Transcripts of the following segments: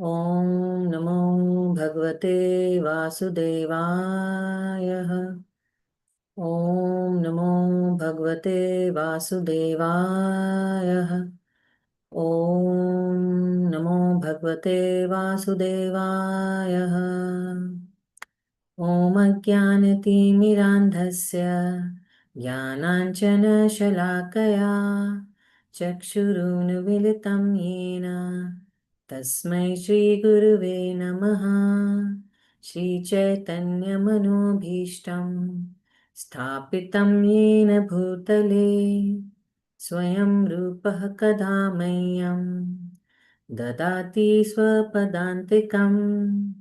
Om Namo Bhagavate Vasudevaya. Om Namo Bhagavate Vasudevaya. Om Namo Bhagavate Vasudevaya. Om Ajnanatimirandhasya Jnananjana Shalakaya Chakshurunmilitam Yena Tasmai Shri Guruve Namaha. Shri Chaitanya Manobhishtam Sthapitam Yena Bhutale Swayam Rupaha Kada Mahyam Dadati Swapadantikam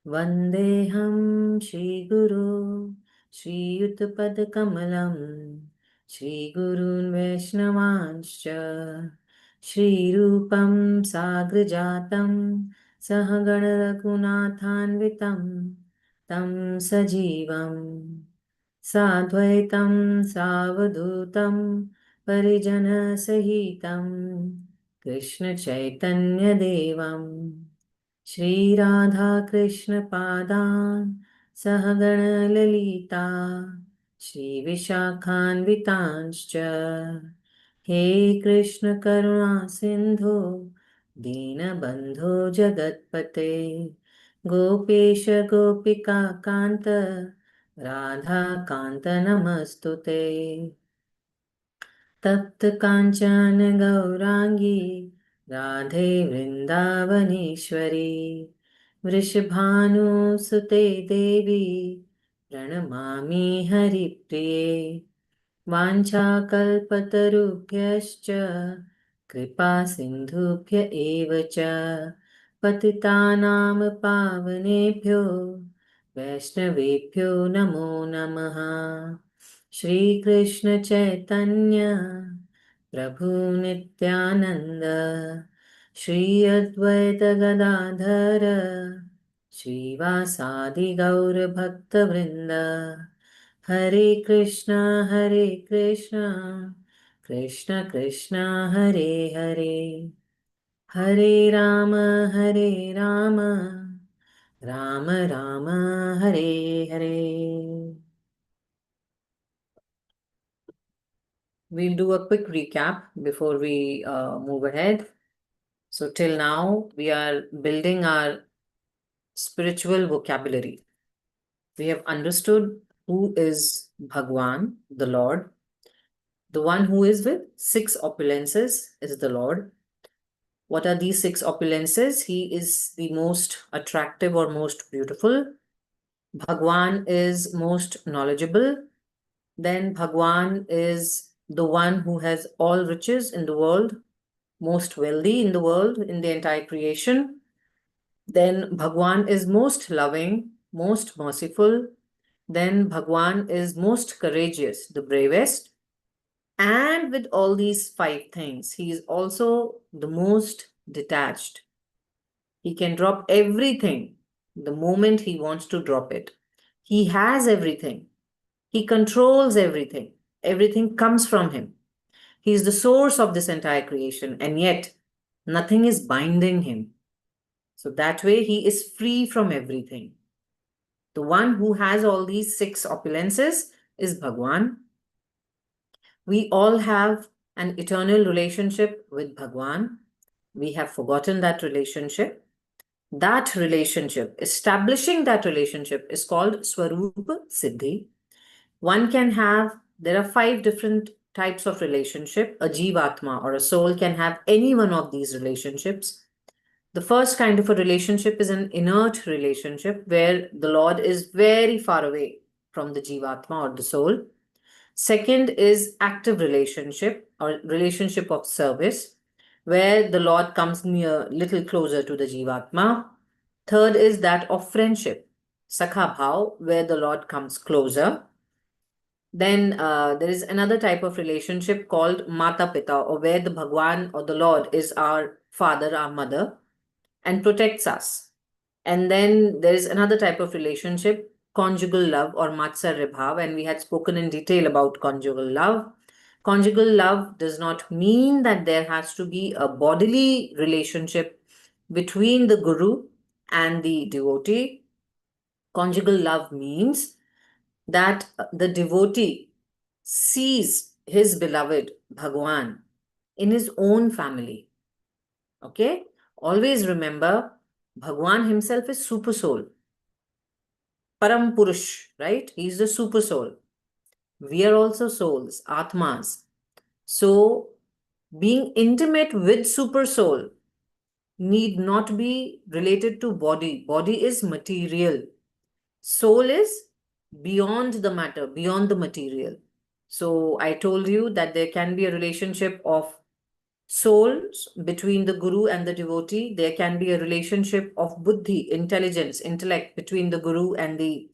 Vandeham Shri Guru Shri Yutapad Shri Gurun Vaishnavanscha Shri Rupam Sagrajatam Sahagana Raghunathanvitam Tam Sajivam Sadvaitam Savadutam Parijana Sahitam Krishna Chaitanya Devam Shri Radha Krishna Padan Sahagana Lalita Shri Vishakhanvitanscha He Krishna Karuna Sindhu Deenabandhu Jagatpate Gopesha Gopika Kanta Radha Kanta Namastute तप्त कांचन गौरांगी राधे वृंदावनेश्वरी वृषभानुसुते देवी प्रणमामि हरिप्रिये वाञ्छाकल्पतरुभ्यश्च कृपा सिन्धुभ्य एव च पतितानां पावनेभ्यो वैष्णवेभ्यो नमो नमः श्रीकृष्ण चैतन्य प्रभु नित्यानंद श्री अद्वैत गदाधर श्रीवासादि गौर भक्तवृंद हरे Krishna Krishna Krishna Hare Hare Hare Ram Ram Ram Hare Hare. We'll do a quick recap before we move ahead. So till now, we are building our spiritual vocabulary. We have understood who is Bhagwan, the Lord. The one who is with 6 opulences is the Lord. What are these 6 opulences? He is the most attractive or most beautiful. Bhagwan is most knowledgeable. Then Bhagwan is the one who has all riches in the world, most wealthy in the world, in the entire creation. Then Bhagwan is most loving, most merciful. Then Bhagwan is most courageous, the bravest. And with all these 5 things, he is also the most detached. He can drop everything the moment he wants to drop it. He has everything. He controls everything. Everything comes from him. He is the source of this entire creation, and yet nothing is binding him. So that way he is free from everything. The one who has all these 6 opulences is Bhagwan. We all have an eternal relationship with Bhagwan. We have forgotten that relationship. That relationship, establishing that relationship, is called Swarupa Siddhi. One can have, there are 5 different types of relationship. A Jivatma or a soul can have any one of these relationships. The first kind of a relationship is an inert relationship where the Lord is very far away from the Jivatma or the soul. Second is active relationship or relationship of service, where the Lord comes near, little closer to the Jivatma. Third is that of friendship, Sakha Bhav, where the Lord comes closer. Then there is another type of relationship called Mata Pita, or where the Bhagwan or the Lord is our father, our mother, and protects us. And then there is another type of relationship, conjugal love or Matsarya Bhav, and we had spoken in detail about conjugal love. Conjugal love does not mean that there has to be a bodily relationship between the Guru and the devotee. Conjugal love means that the devotee sees his beloved Bhagwan in his own family. Okay? Always remember, Bhagwan himself is super soul. Param Purush, right? He is the super soul. We are also souls, Atmas. So, being intimate with super soul need not be related to body. Body is material. Soul is beyond the matter, beyond the material. So I told you that there can be a relationship of souls between the guru and the devotee. There can be a relationship of buddhi, intelligence, intellect between the guru and the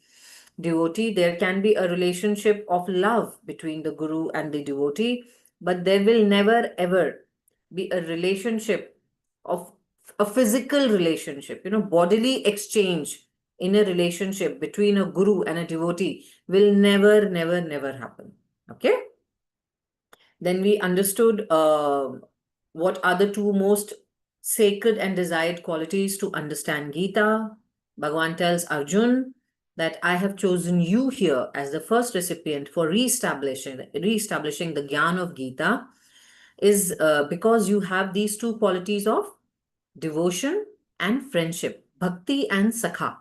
devotee. There can be a relationship of love between the guru and the devotee, but there will never ever be a relationship of a physical relationship, bodily exchange in a relationship between a guru and a devotee will never, never, never happen. Okay? Then we understood what are the two most sacred and desired qualities to understand Gita. Bhagavan tells Arjun that I have chosen you here as the first recipient for reestablishing the Gyan of Gita is because you have these two qualities of devotion and friendship, bhakti and sakha.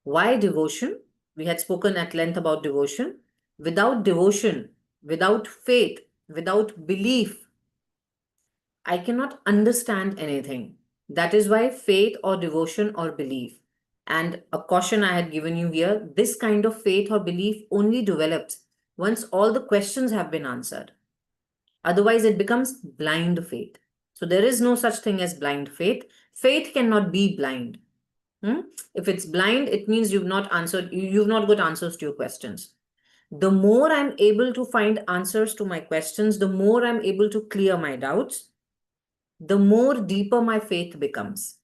Why devotion? We had spoken at length about devotion. Without devotion, without faith, without belief, I cannot understand anything. That is why faith or devotion or belief. And a caution I had given you here, this kind of faith or belief only develops once all the questions have been answered. Otherwise, it becomes blind faith. So there is no such thing as blind faith. Faith cannot be blind. If it's blind, it means you've not got answers to your questions. The more I'm able to find answers to my questions, the more I'm able to clear my doubts, the more deeper my faith becomes.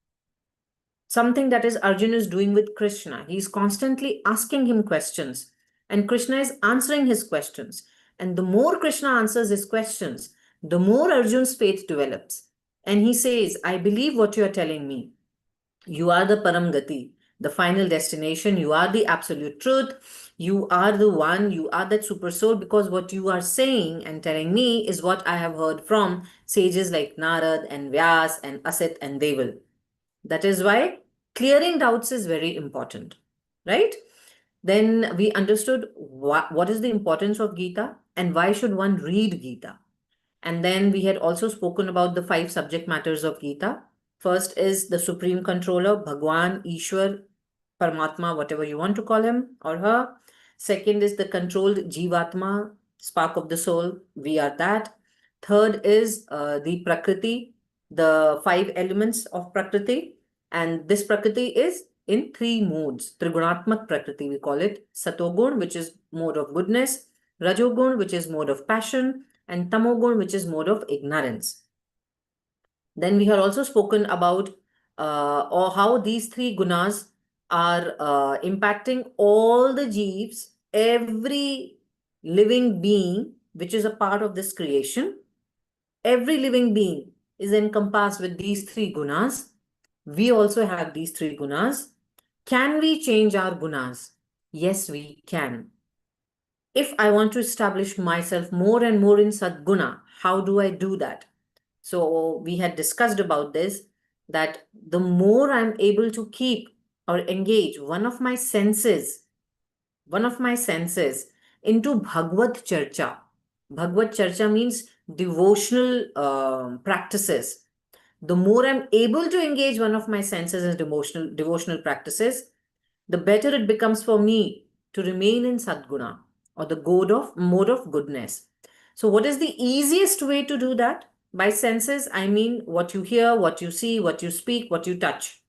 Something that is Arjuna is doing with Krishna. He's constantly asking him questions, and Krishna is answering his questions. And the more Krishna answers his questions, the more Arjuna's faith develops. And he says, I believe what you are telling me. You are the Param Gati, the final destination. You are the absolute truth. You are the one. You are that super soul, because what you are saying and telling me is what I have heard from sages like Narad and Vyas and Asit and Deval. That is why clearing doubts is very important, right? Then we understood what is the importance of Gita and why should one read Gita. And then we had also spoken about the 5 subject matters of Gita. First is the Supreme Controller, Bhagwan, Ishwar, Paramatma, whatever you want to call him or her. Second is the controlled Jivatma, spark of the soul. We are that. Third is the Prakriti, the 5 elements of Prakriti. And this Prakriti is in 3 modes. Trigunatmak Prakriti, we call it. Satogun, which is mode of goodness. Rajogun, which is mode of passion. And Tamogun, which is mode of ignorance. Then we have also spoken about or how these 3 gunas are impacting all the jeeves, every living being which is a part of this creation. Every living being is encompassed with these 3 gunas. We also have these 3 gunas. Can we change our gunas? Yes, we can. If I want to establish myself more and more in Sadguna, how do I do that? So we had discussed about this, that the more I'm able to keep or engage one of my senses into Bhagavad Charcha. Bhagavad Charcha means devotional practices. The more I'm able to engage one of my senses in devotional practices, the better it becomes for me to remain in Sadguna, or the mode of goodness. So what is the easiest way to do that? By senses, I mean what you hear, what you see, what you speak, what you touch,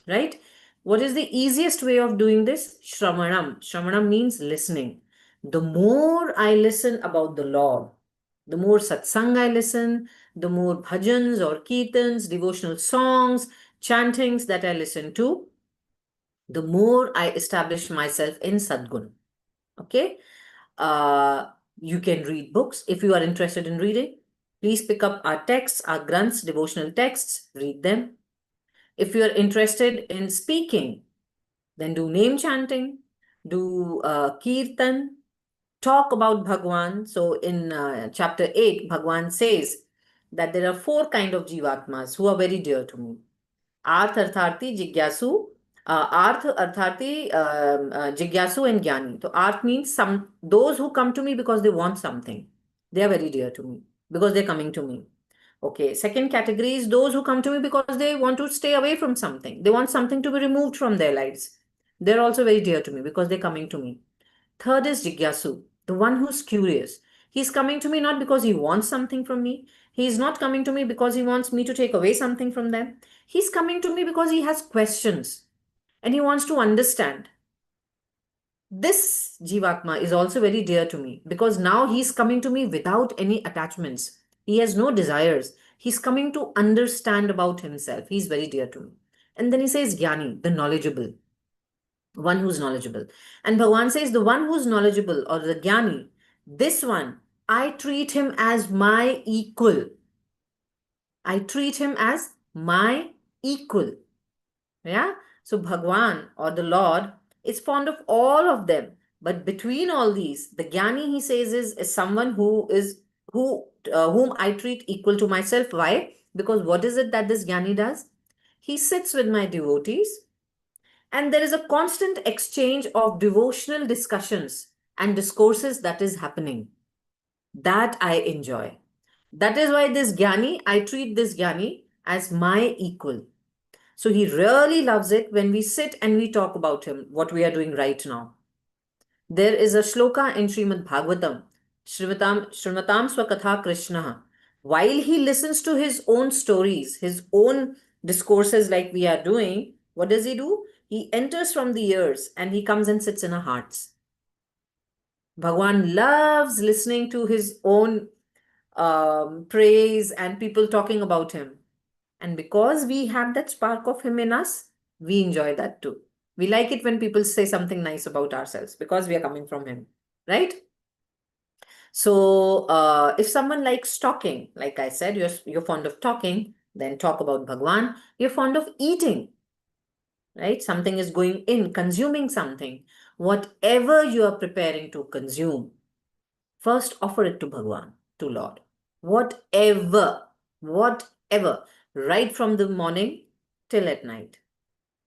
right? What is the easiest way of doing this? Shravanam. Shravanam means listening. The more I listen about the Lord, the more satsang I listen, the more bhajans or kirtans, devotional songs, chantings that I listen to, the more I establish myself in Sadgun. Okay? You can read books if you are interested in reading. Please pick up our texts, our granths, devotional texts, read them. If you're interested in speaking, then do name chanting, do kirtan, talk about Bhagwan. So in chapter 8, Bhagwan says that there are 4 kind of jivatmas who are very dear to me. Arth, Artharthi, Jigyasu, Arth, Artharthi, Jigyasu and Jnani. So Arth means those who come to me because they want something. They are very dear to me because they're coming to me. Okay, second category is those who come to me because they want to stay away from something. They want something to be removed from their lives. They're also very dear to me because they're coming to me. Third is Jigyasu, the one who's curious. He's coming to me not because he wants something from me. He's not coming to me because he wants me to take away something from them. He's coming to me because he has questions and he wants to understand. This Jivatma is also very dear to me because now he's coming to me without any attachments. He has no desires. He's coming to understand about himself. He's very dear to me. And then he says Jnani, the knowledgeable, one who's knowledgeable. And Bhagavan says the one who's knowledgeable or the Jnani, this one, I treat him as my equal. I treat him as my equal. Yeah. So Bhagwan or the Lord is fond of all of them. But between all these, the Jnani, he says, is someone whom I treat equal to myself. Why? Because what is it that this Jnani does? He sits with my devotees and there is a constant exchange of devotional discussions and discourses that is happening. That I enjoy. That is why I treat this Jnani as my equal. So he really loves it when we sit and we talk about him, what we are doing right now. There is a shloka in Srimad Bhagavatam, Shrimatam Swakatha Krishna. While he listens to his own stories, his own discourses like we are doing, what does he do? He enters from the ears and he comes and sits in our hearts. Bhagwan loves listening to his own praise and people talking about him. And because we have that spark of him in us, we enjoy that too. We like it when people say something nice about ourselves because we are coming from him, right? So if someone likes talking, like I said, you're fond of talking, then talk about Bhagwan. You're fond of eating, right? Something is going in, consuming something. Whatever you are preparing to consume, first offer it to Bhagwan, to Lord. Whatever, right from the morning till at night.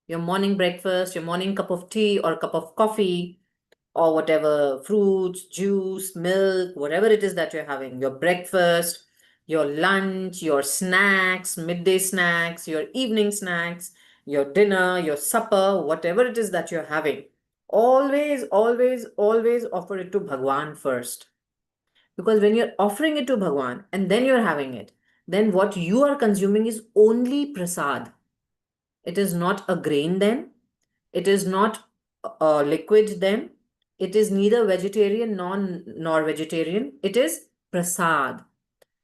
Your morning breakfast, your morning cup of tea or cup of coffee, or whatever, fruits, juice, milk, whatever it is that you're having, your breakfast, your lunch, your snacks, midday snacks, your evening snacks, your dinner, your supper, whatever it is that you're having, always offer it to Bhagwan first. Because when you're offering it to Bhagwan and then you're having it, then what you are consuming is only prasad. It is not a grain then. It is not a liquid then. It is neither vegetarian nor vegetarian. It is prasad.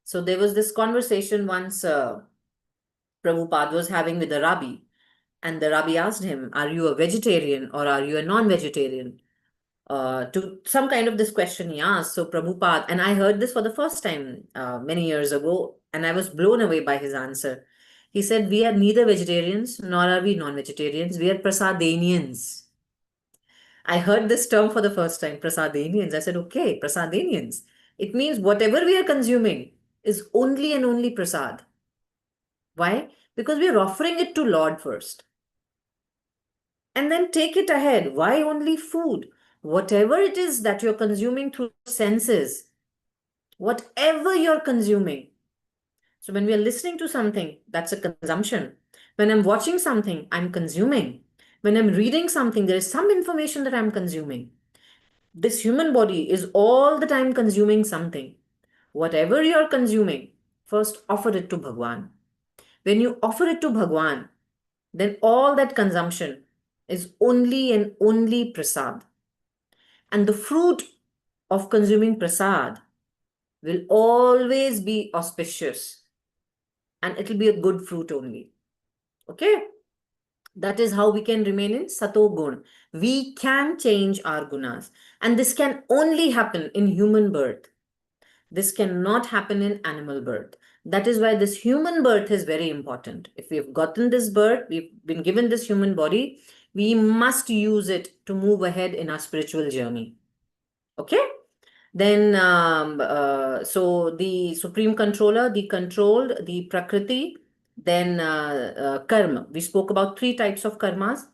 So there was this conversation once Prabhupada was having with the rabbi. And the rabbi asked him, are you a vegetarian or are you a non-vegetarian? To some kind of this question he asked. So Prabhupada, and I heard this for the first time many years ago, and I was blown away by his answer. He said, we are neither vegetarians nor are we non-vegetarians. We are prasadanians. I heard this term for the first time, prasadanians. I said, okay, prasadanians. It means whatever we are consuming is only and only prasad. Why? Because we are offering it to Lord first. And then take it ahead. Why only food? Whatever it is that you're consuming through senses, whatever you're consuming. So when we are listening to something, that's a consumption. When I'm watching something, I'm consuming. When I'm reading something, there is some information that I'm consuming. This human body is all the time consuming something. Whatever you're consuming, first offer it to Bhagwan. When you offer it to Bhagwan, then all that consumption is only and only prasad. And the fruit of consuming prasad will always be auspicious. And it will be a good fruit only. Okay? That is how we can remain in Sato Gun. We can change our gunas. And this can only happen in human birth. This cannot happen in animal birth. That is why this human birth is very important. If we've gotten this birth, we've been given this human body, we must use it to move ahead in our spiritual journey. Okay? Then, so the Supreme Controller, the controlled, the Prakriti, then Karma. We spoke about 3 types of karmas: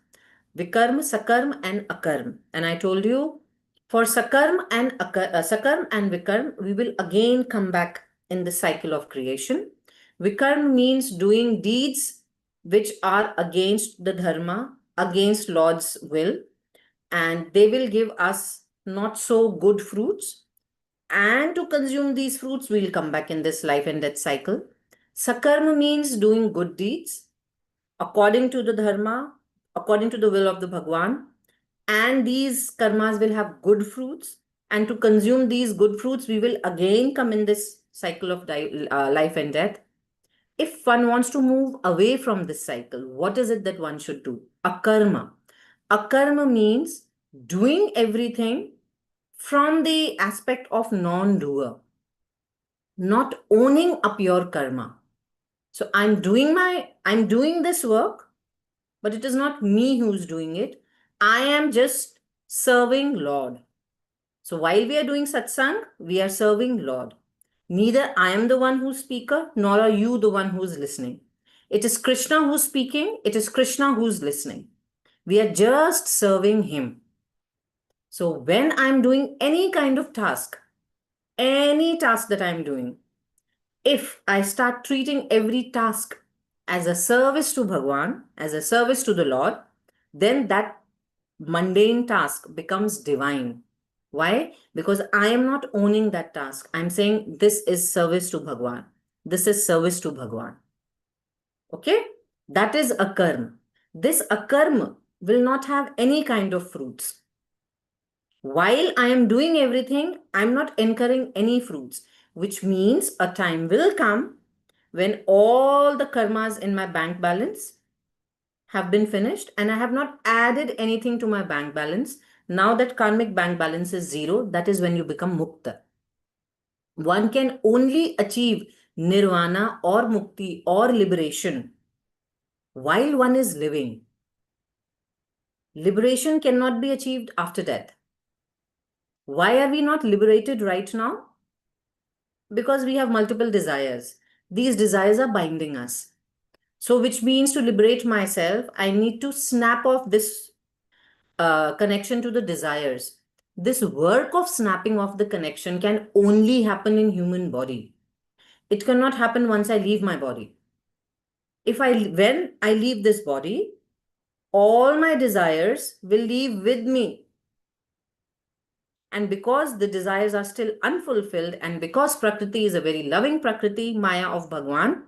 Vikarm, Sakarm, and Akarm. And I told you, for Sakarm and Vikarm, we will again come back in the cycle of creation. Vikarm means doing deeds which are against the Dharma, against Lord's will, and they will give us not so good fruits. And to consume these fruits, we'll come back in this life and death cycle. Sakarma means doing good deeds according to the Dharma, according to the will of the Bhagwan. And these karmas will have good fruits. And to consume these good fruits, we will again come in this cycle of life and death. If one wants to move away from this cycle, what is it that one should do? Akarma. Akarma means doing everything from the aspect of non-doer, not owning up your karma. So I'm doing this work, but it is not me who's doing it. I am just serving Lord. So while we are doing satsang, we are serving Lord. Neither I am the one who's speaker, nor are you the one who's listening. It is Krishna who's speaking. It is Krishna who's listening. We are just serving him. So when I'm doing any kind of task, any task that I'm doing, if I start treating every task as a service to Bhagwan, as a service to the Lord, then that mundane task becomes divine. Why? Because I am not owning that task. I'm saying this is service to Bhagwan. This is service to Bhagwan. Okay? That is a karma. This akarma will not have any kind of fruits. While I am doing everything, I'm not incurring any fruits, which means a time will come when all the karmas in my bank balance have been finished and I have not added anything to my bank balance. Now that karmic bank balance is 0, that is when you become mukta. One can only achieve nirvana or mukti or liberation while one is living. Liberation cannot be achieved after death. Why are we not liberated right now? Because we have multiple desires. These desires are binding us. So which means to liberate myself, I need to snap off this connection to the desires. This work of snapping off the connection can only happen in human body. It cannot happen once I leave my body. When I leave this body, all my desires will leave with me. And because the desires are still unfulfilled, and because Prakriti is a very loving Prakriti, Maya of Bhagwan,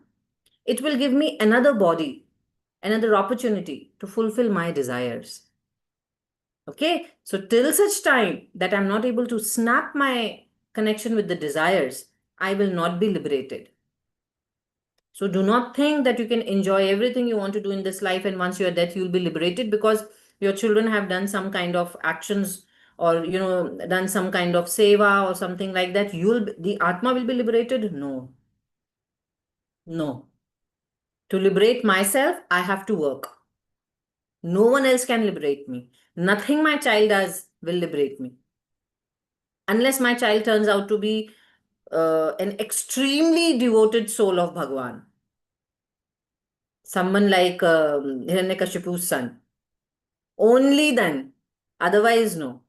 it will give me another body, another opportunity to fulfill my desires. Okay, so till such time that I'm not able to snap my connection with the desires, I will not be liberated. So do not think that you can enjoy everything you want to do in this life and once you're dead, you'll be liberated because your children have done some kind of actions or, done some kind of seva or something like that. The Atma will be liberated? No. No. To liberate myself, I have to work. No one else can liberate me. Nothing my child does will liberate me. Unless my child turns out to be an extremely devoted soul of Bhagwan. Someone like Hiranyakashipu's son. Only then. Otherwise, no.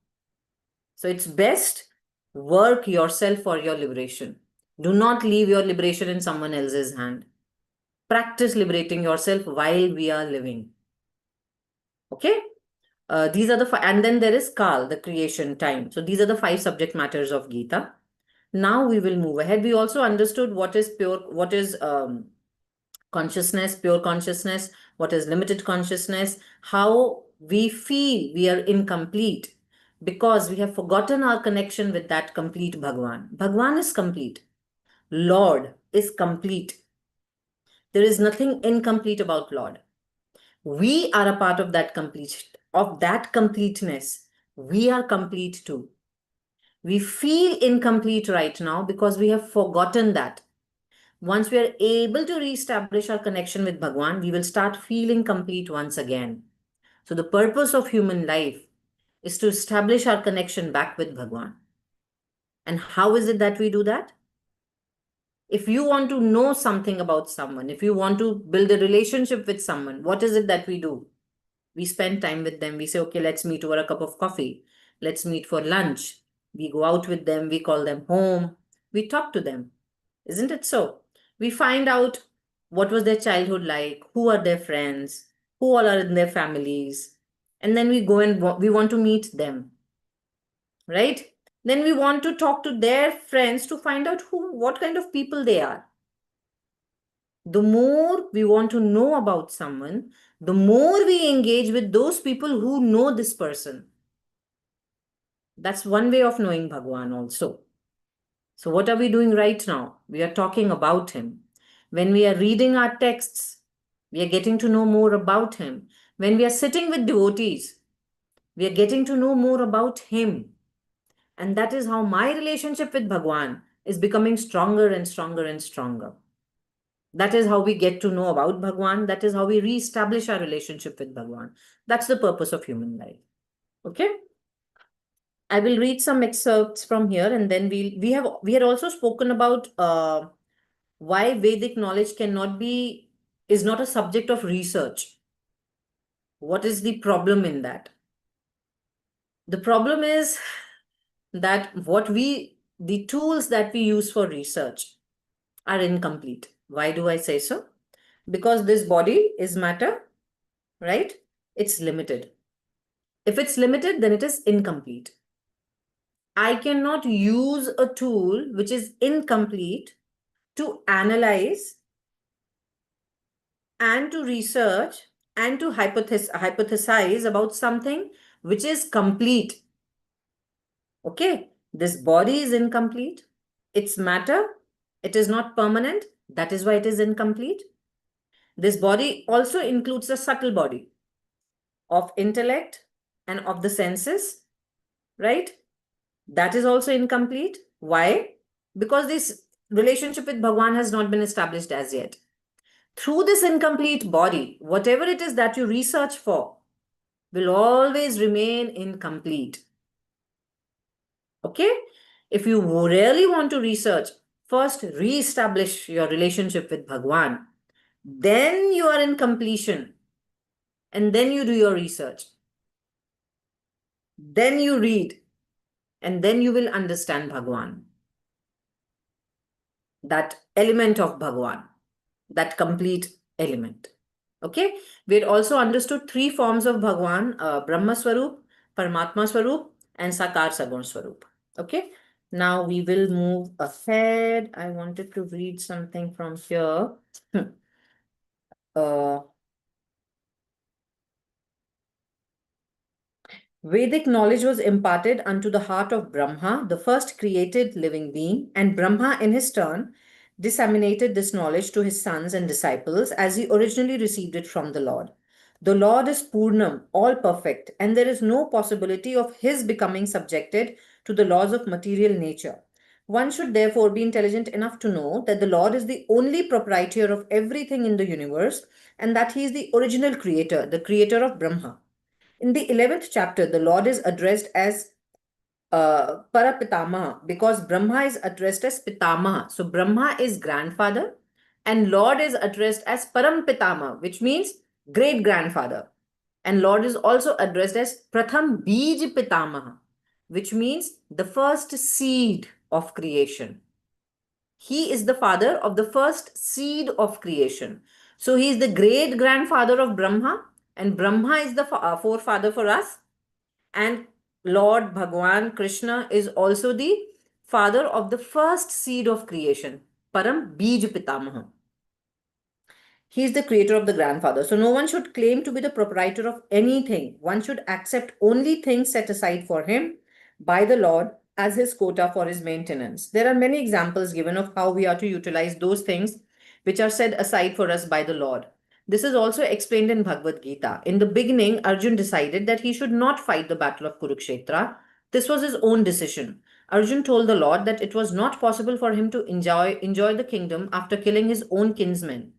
So it's best work yourself for your liberation. Do not leave your liberation in someone else's hand. Practice liberating yourself while we are living. Okay? These are and then there is Kal, the creation time. So these are the 5 subject matters of Gita. Now we will move ahead. We also understood what is consciousness, pure consciousness, what is limited consciousness, how we feel we are incomplete because we have forgotten our connection with that complete Bhagwan. Bhagwan is complete. Lord is complete. There is nothing incomplete about Lord. We are a part of that completeness. We are complete too. We feel incomplete right now because we have forgotten that. Once we are able to reestablish our connection with Bhagwan, we will start feeling complete once again. So the purpose of human life is to establish our connection back with Bhagwan. And how is it that we do that? If you want to know something about someone, if you want to build a relationship with someone, what is it that we do? We spend time with them. We say, okay, let's meet over a cup of coffee. Let's meet for lunch. We go out with them. We call them home. We talk to them. Isn't it so? We find out what was their childhood like, who are their friends, who all are in their families. And then we go and we want to meet them, right? Then we want to talk to their friends to find out what kind of people they are. The more we want to know about someone, the more we engage with those people who know this person. That's one way of knowing Bhagwan also. So what are we doing right now? We are talking about him. When we are reading our texts, we are getting to know more about him. When we are sitting with devotees, we are getting to know more about him. And that is how my relationship with Bhagwan is becoming stronger and stronger and stronger. That is how we get to know about Bhagwan. That is how we reestablish our relationship with Bhagwan. That's the purpose of human life. Okay? I will read some excerpts from here, and then we had also spoken about why Vedic knowledge is not a subject of research. What is the problem in that? The problem is that the tools that we use for research are incomplete. Why do I say so? Because this body is matter, right? It's limited. If it's limited, then it is incomplete. I cannot use a tool which is incomplete to analyze and to research and to hypothesize about something which is complete. Okay, this body is incomplete. It's matter. It is not permanent. That is why it is incomplete. This body also includes the subtle body of intellect and of the senses, right? That is also incomplete. Why? Because this relationship with Bhagwan has not been established as yet. Through this incomplete body, whatever it is that you research for will always remain incomplete. Okay? If you really want to research, first re-establish your relationship with Bhagwan. Then you are in completion. And then you do your research. Then you read. And then you will understand Bhagwan. That element of Bhagwan. That complete element. Okay? We had also understood three forms of Bhagwan, Brahma Swarup, Paramatma Swarup, and Sakar Sagun Swarup. Okay? Now we will move ahead. I wanted to read something from here. Vedic knowledge was imparted unto the heart of Brahma, the first created living being, and Brahma in his turn disseminated this knowledge to his sons and disciples as he originally received it from the Lord. The Lord is Purnam, all perfect, and there is no possibility of his becoming subjected to the laws of material nature. One should therefore be intelligent enough to know that the Lord is the only proprietor of everything in the universe, and that he is the original creator, the creator of Brahma. In the 11th chapter, the Lord is addressed as Parapitamaha because Brahma is addressed as Pitamaha. So Brahma is grandfather and Lord is addressed as Parampitamaha, which means great grandfather. And Lord is also addressed as Pratham Bij Pitamaha, which means the first seed of creation. He is the father of the first seed of creation. So he is the great grandfather of Brahma, and Brahma is the forefather for us. And Lord Bhagwan Krishna is also the father of the first seed of creation, Param Bij Pitamaha. He is the creator of the grandfather. So no one should claim to be the proprietor of anything. One should accept only things set aside for him by the Lord as his quota for his maintenance. There are many examples given of how we are to utilize those things which are set aside for us by the Lord. This is also explained in Bhagavad Gita. In the beginning, Arjun decided that he should not fight the battle of Kurukshetra. This was his own decision. Arjun told the Lord that it was not possible for him to enjoy the kingdom after killing his own kinsmen.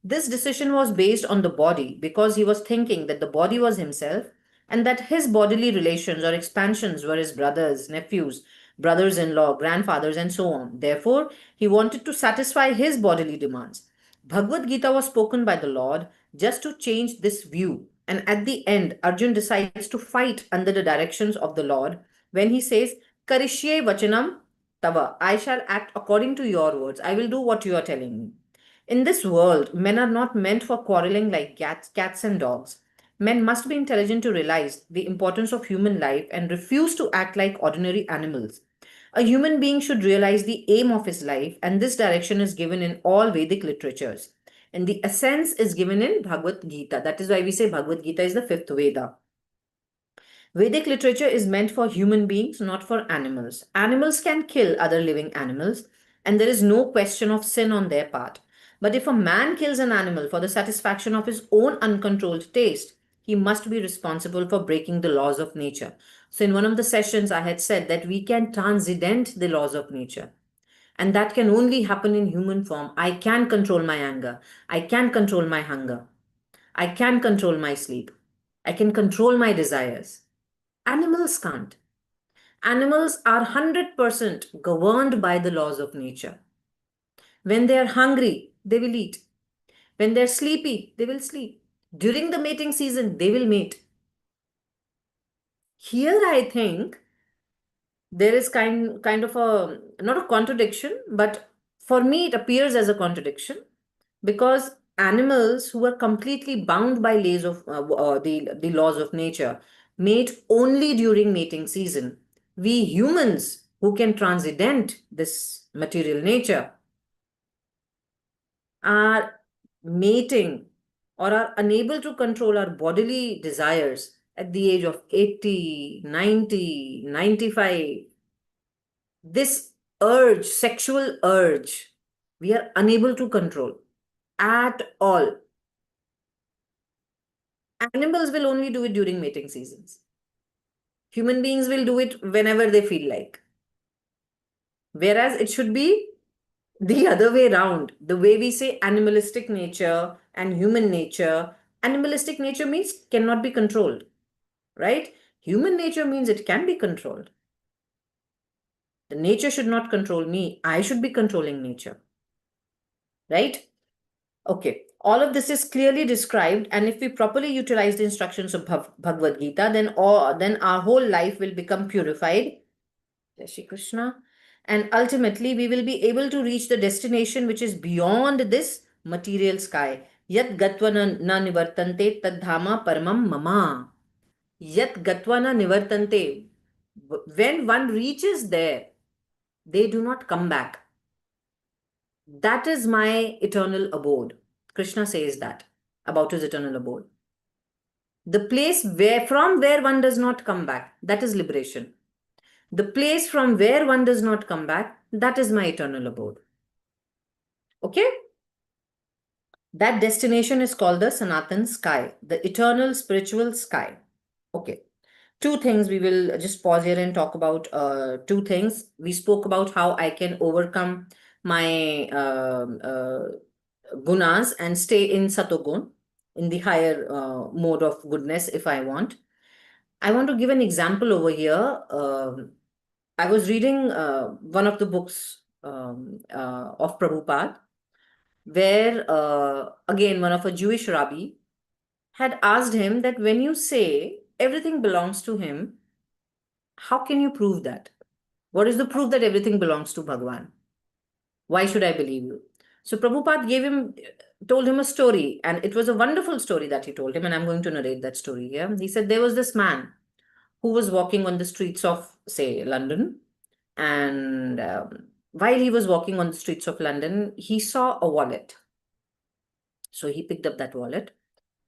This decision was based on the body because he was thinking that the body was himself and that his bodily relations or expansions were his brothers, nephews, brothers in law, grandfathers, and so on. Therefore, he wanted to satisfy his bodily demands. Bhagavad Gita was spoken by the Lord just to change this view. And at the end, Arjun decides to fight under the directions of the Lord when he says, Karishye vachanam tava. I shall act according to your words. I will do what you are telling me. In this world, men are not meant for quarreling like cats and dogs. Men must be intelligent to realize the importance of human life and refuse to act like ordinary animals. A human being should realize the aim of his life, and this direction is given in all Vedic literatures. And the essence is given in Bhagavad Gita. That is why we say Bhagavad Gita is the fifth Veda. Vedic literature is meant for human beings, not for animals. Animals can kill other living animals, and there is no question of sin on their part. But if a man kills an animal for the satisfaction of his own uncontrolled taste, he must be responsible for breaking the laws of nature. So, in one of the sessions, I had said that we can transcend the laws of nature. And that can only happen in human form. I can control my anger. I can control my hunger. I can control my sleep. I can control my desires. Animals can't. Animals are 100% governed by the laws of nature. When they are hungry, they will eat. When they're sleepy, they will sleep. During the mating season, they will mate. Here, I think there is kind of a, not a contradiction, but for me, it appears as a contradiction because animals who are completely bound by the laws of nature mate only during mating season. We humans who can transcend this material nature are mating or are unable to control our bodily desires at the age of 80, 90, 95. This urge, sexual urge, we are unable to control at all. Animals will only do it during mating seasons. Human beings will do it whenever they feel like. Whereas it should be the other way around. The way we say animalistic nature and human nature, animalistic nature means cannot be controlled, right? Human nature means it can be controlled. The nature should not control me. I should be controlling nature, right? Okay, all of this is clearly described, and if we properly utilize the instructions of Bhagavad Gita, then our whole life will become purified. Jai Shri Krishna. And ultimately, we will be able to reach the destination which is beyond this material sky. Yat gatva na nivartante tad dhama paramam mama. Yat gatva na nivartante. When one reaches there, they do not come back. That is my eternal abode. Krishna says that about his eternal abode. The place from where one does not come back, that is liberation. The place from where one does not come back, that is my eternal abode. Okay? That destination is called the Sanatan sky, the eternal spiritual sky. Okay. Two things we will just pause here and talk about. Two things. We spoke about how I can overcome my gunas and stay in satogun, in the higher mode of goodness if I want. I want to give an example over here. I was reading one of the books of Prabhupada, where again one of a Jewish rabbi had asked him that when you say everything belongs to him, how can you prove that? What is the proof that everything belongs to Bhagwan? Why should I believe you? So Prabhupada told him a story, and it was a wonderful story that he told him, and I'm going to narrate that story here. He said there was this man who was walking on the streets of, say, London, and while he was walking on the streets of London, he saw a wallet. So he picked up that wallet,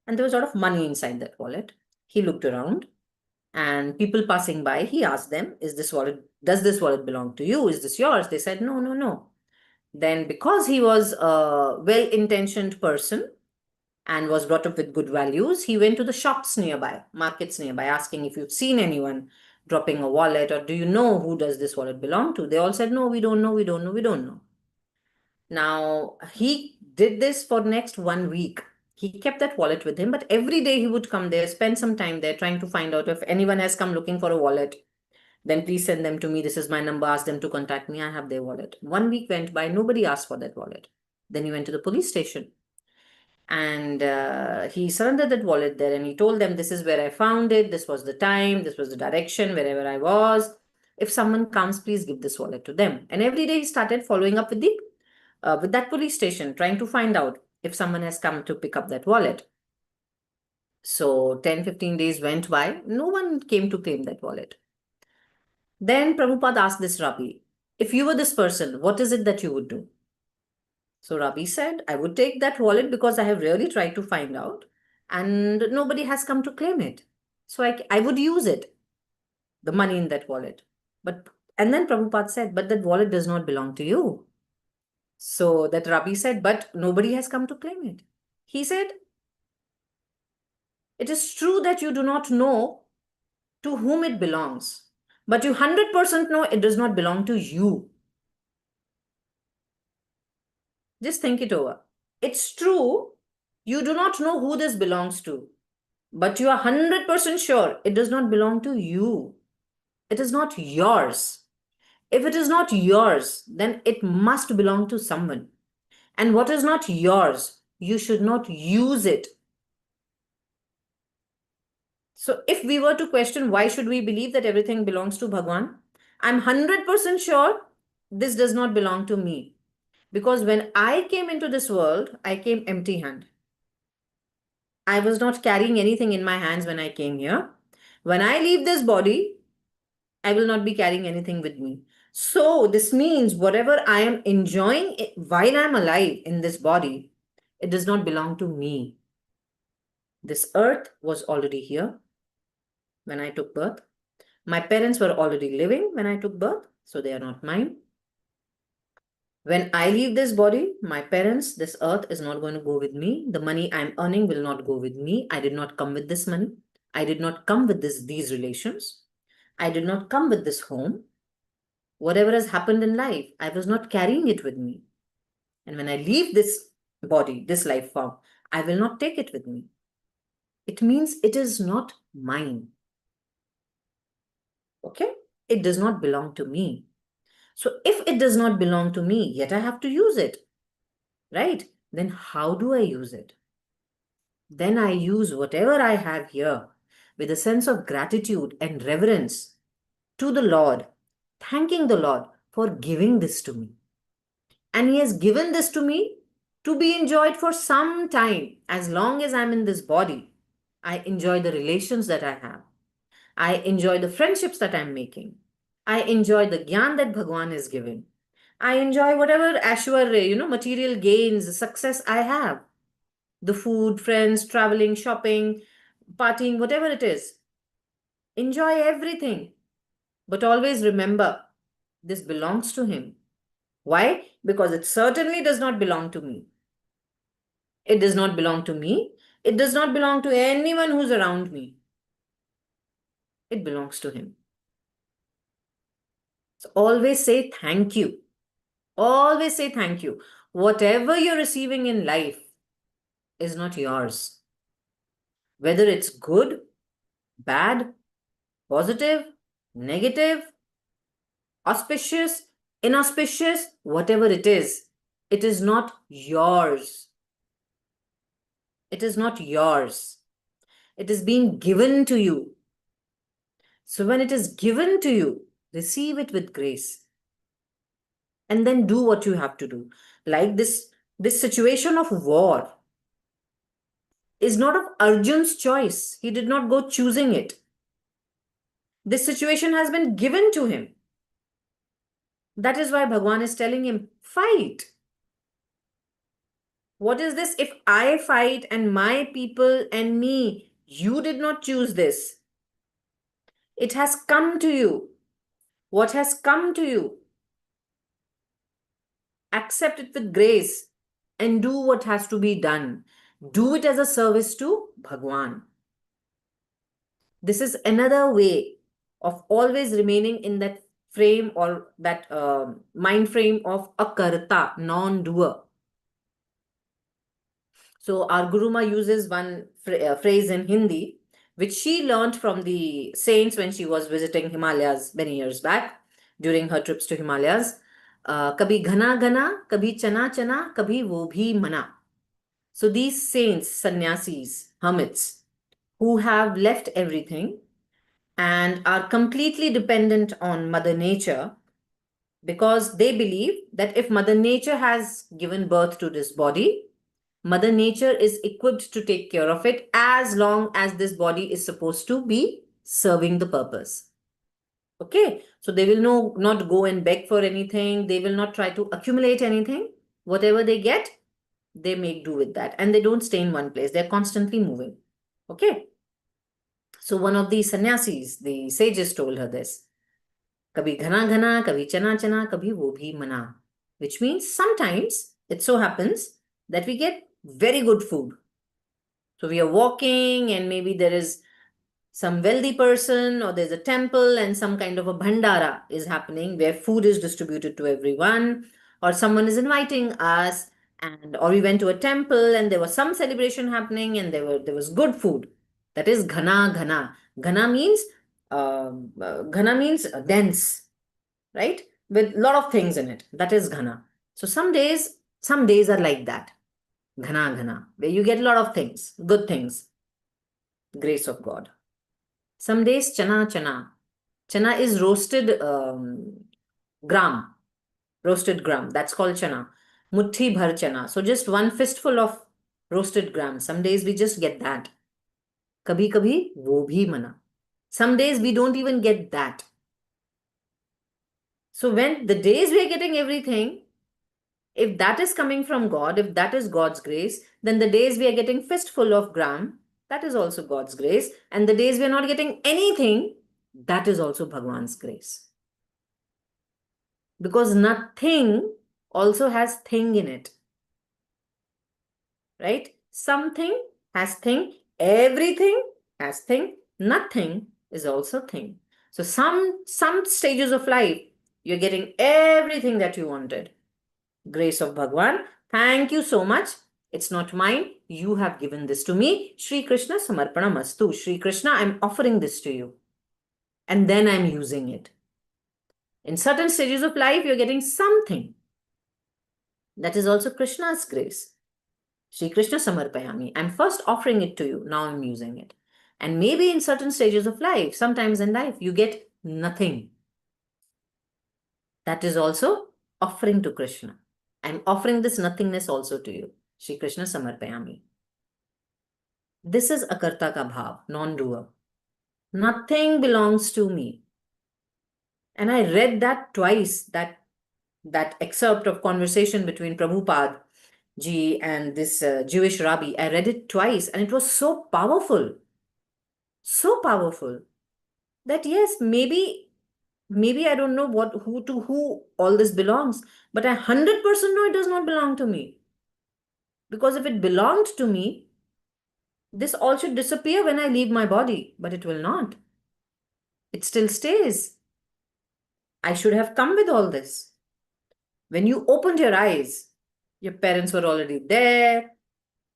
and there was a lot of money inside that wallet. He looked around, and people passing by, he asked them, does this wallet belong to you? Is this yours? They said, no, no, no. Then because he was a well-intentioned person and was brought up with good values, he went to the shops nearby, markets nearby, asking if you've seen anyone dropping a wallet, or do you know who does this wallet belong to? They all said, no, we don't know, we don't know, we don't know. Now, he did this for next 1 week. He kept that wallet with him, but every day he would come there, spend some time there trying to find out if anyone has come looking for a wallet. Then please send them to me. This is my number. Ask them to contact me. I have their wallet. 1 week went by. Nobody asked for that wallet. Then he went to the police station. And he surrendered that wallet there, and he told them, this is where I found it. This was the time. This was the direction, wherever I was. If someone comes, please give this wallet to them. And every day he started following up with that police station, trying to find out if someone has come to pick up that wallet. So 10-15 days went by. No one came to claim that wallet. Then Prabhupada asked this Rabbi, if you were this person, what is it that you would do? So Rabbi said, I would take that wallet because I have really tried to find out and nobody has come to claim it. So I would use it, the money in that wallet. And then Prabhupada said, but that wallet does not belong to you. So that Rabbi said, but nobody has come to claim it. He said, it is true that you do not know to whom it belongs, but you 100% know it does not belong to you. Just think it over. It's true, you do not know who this belongs to, but you are 100% sure it does not belong to you. It is not yours. If it is not yours, then it must belong to someone. And what is not yours, you should not use it. So if we were to question why should we believe that everything belongs to Bhagwan, I'm 100% sure this does not belong to me. Because when I came into this world, I came empty-handed. I was not carrying anything in my hands when I came here. When I leave this body, I will not be carrying anything with me. So this means whatever I am enjoying while I'm alive in this body, it does not belong to me. This earth was already here when I took birth. My parents were already living when I took birth, so they are not mine. When I leave this body, my parents, this earth is not going to go with me. The money I'm earning will not go with me. I did not come with this money. I did not come with these relations. I did not come with this home. Whatever has happened in life, I was not carrying it with me. And when I leave this body, this life form, I will not take it with me. It means it is not mine. Okay? It does not belong to me. So if it does not belong to me, yet I have to use it, right? Then how do I use it? Then I use whatever I have here with a sense of gratitude and reverence to the Lord, thanking the Lord for giving this to me. And He has given this to me to be enjoyed for some time. As long as I'm in this body, I enjoy the relations that I have. I enjoy the friendships that I'm making. I enjoy the gyan that Bhagwan is giving. I enjoy whatever ashwar, material gains, success I have. The food, friends, traveling, shopping, partying, whatever it is. Enjoy everything. But always remember, this belongs to Him. Why? Because it certainly does not belong to me. It does not belong to me. It does not belong to anyone who's around me. It belongs to Him. So always say thank you. Always say thank you. Whatever you're receiving in life is not yours. Whether it's good, bad, positive, negative, auspicious, inauspicious, whatever it is not yours. It is not yours. It is being given to you. So when it is given to you, receive it with grace. And then do what you have to do. Like this situation of war is not of Arjun's choice. He did not go choosing it. This situation has been given to him. That is why Bhagwan is telling him, fight. What is this? If I fight and my people and me, you did not choose this. It has come to you. What has come to you? Accept it with grace and do what has to be done. Do it as a service to Bhagwan. This is another way of always remaining in that frame or that mind frame of akarta, non-doer. So our Gurumaa uses one phrase in Hindi, which she learned from the saints when she was visiting Himalayas many years back during her trips to Himalayas. Kabhi ghana ghana, kabhi chana chana, kabhi wo bhi mana. So these saints, sannyasis, hermits, who have left everything and are completely dependent on Mother Nature, because they believe that if Mother Nature has given birth to this body, Mother Nature is equipped to take care of it as long as this body is supposed to be serving the purpose. Okay, so they will not go and beg for anything. They will not try to accumulate anything. Whatever they get, they make do with that. And they don't stay in one place. They're constantly moving. Okay. So one of the sannyasis, the sages, told her this. Kabhi ghana ghana, kabhi chana chana, kabhi wo bhi mana. Which means sometimes it so happens that we get very good food. So we are walking and maybe there is some wealthy person or there's a temple and some kind of a bhandara is happening where food is distributed to everyone, or someone is inviting us, and or we went to a temple and there was some celebration happening and there was good food. That is ghana ghana. Ghana means dense, right? With a lot of things in it. That is ghana. So some days are like that. Ghana ghana, where you get a lot of things, good things, grace of God. Some days chana chana. Chana is roasted gram. Roasted gram. That's called chana. Muthi bhar chana. So just one fistful of roasted gram. Some days we just get that. Kabhi kabhi wo bhi mana. Some days we don't even get that. So when the days we are getting everything, if that is coming from God, if that is God's grace, then the days we are getting fistful of gram, that is also God's grace. And the days we are not getting anything, that is also Bhagwan's grace. Because nothing also has thing in it. Right? Something has thing, everything has thing, nothing is also thing. So some stages of life, you're getting everything that you wanted. Grace of Bhagwan. Thank you so much. It's not mine. You have given this to me. Shri Krishna Samarpana Mastu. Shri Krishna, I'm offering this to you. And then I'm using it. In certain stages of life, you're getting something. That is also Krishna's grace. Shri Krishna Samarpayami. I'm first offering it to you. Now I'm using it. And maybe in certain stages of life, sometimes in life, you get nothing. That is also offering to Krishna. I'm offering this nothingness also to you. Shri Krishna Samarpayami. This is akarta ka bhav, non-doer. Nothing belongs to me. And I read that twice, that excerpt of conversation between Prabhupada ji and this Jewish rabbi. I read it twice and it was so powerful. So powerful. That yes, maybe I don't know who all this belongs, but I 100% know it does not belong to me. Because if it belonged to me, this all should disappear when I leave my body, but it will not. It still stays. I should have come with all this. When you opened your eyes, your parents were already there.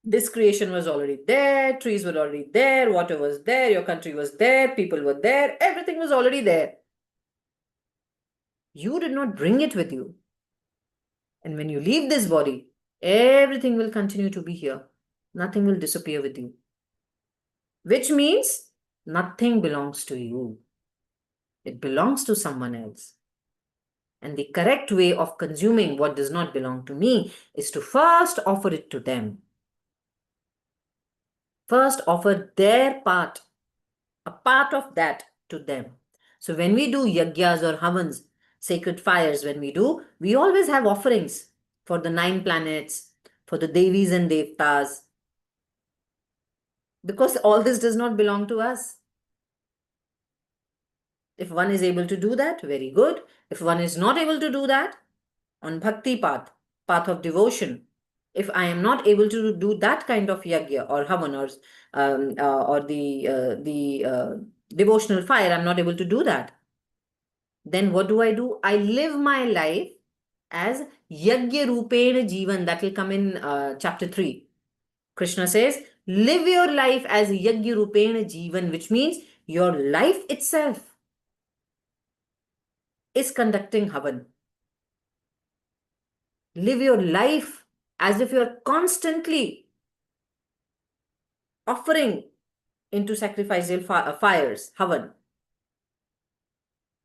This creation was already there. Trees were already there. Water was there. Your country was there. People were there. Everything was already there. You did not bring it with you. And when you leave this body, everything will continue to be here. Nothing will disappear with you. Which means nothing belongs to you. It belongs to someone else. And the correct way of consuming what does not belong to me is to first offer it to them. First offer their part, a part of that to them. So when we do yagyas or havans, sacred fires, when we always have offerings for the 9 planets, for the Devis and Devtas. Because all this does not belong to us. If one is able to do that, very good. If one is not able to do that, on Bhakti path of devotion, if I am not able to do that kind of yagya or havan or devotional fire, I'm not able to do that. Then what do? I live my life as yagya rupena jivan. That will come in chapter 3. Krishna says, live your life as yagya rupena jivan, which means your life itself is conducting havan. Live your life as if you're constantly offering into sacrificial fires, havan.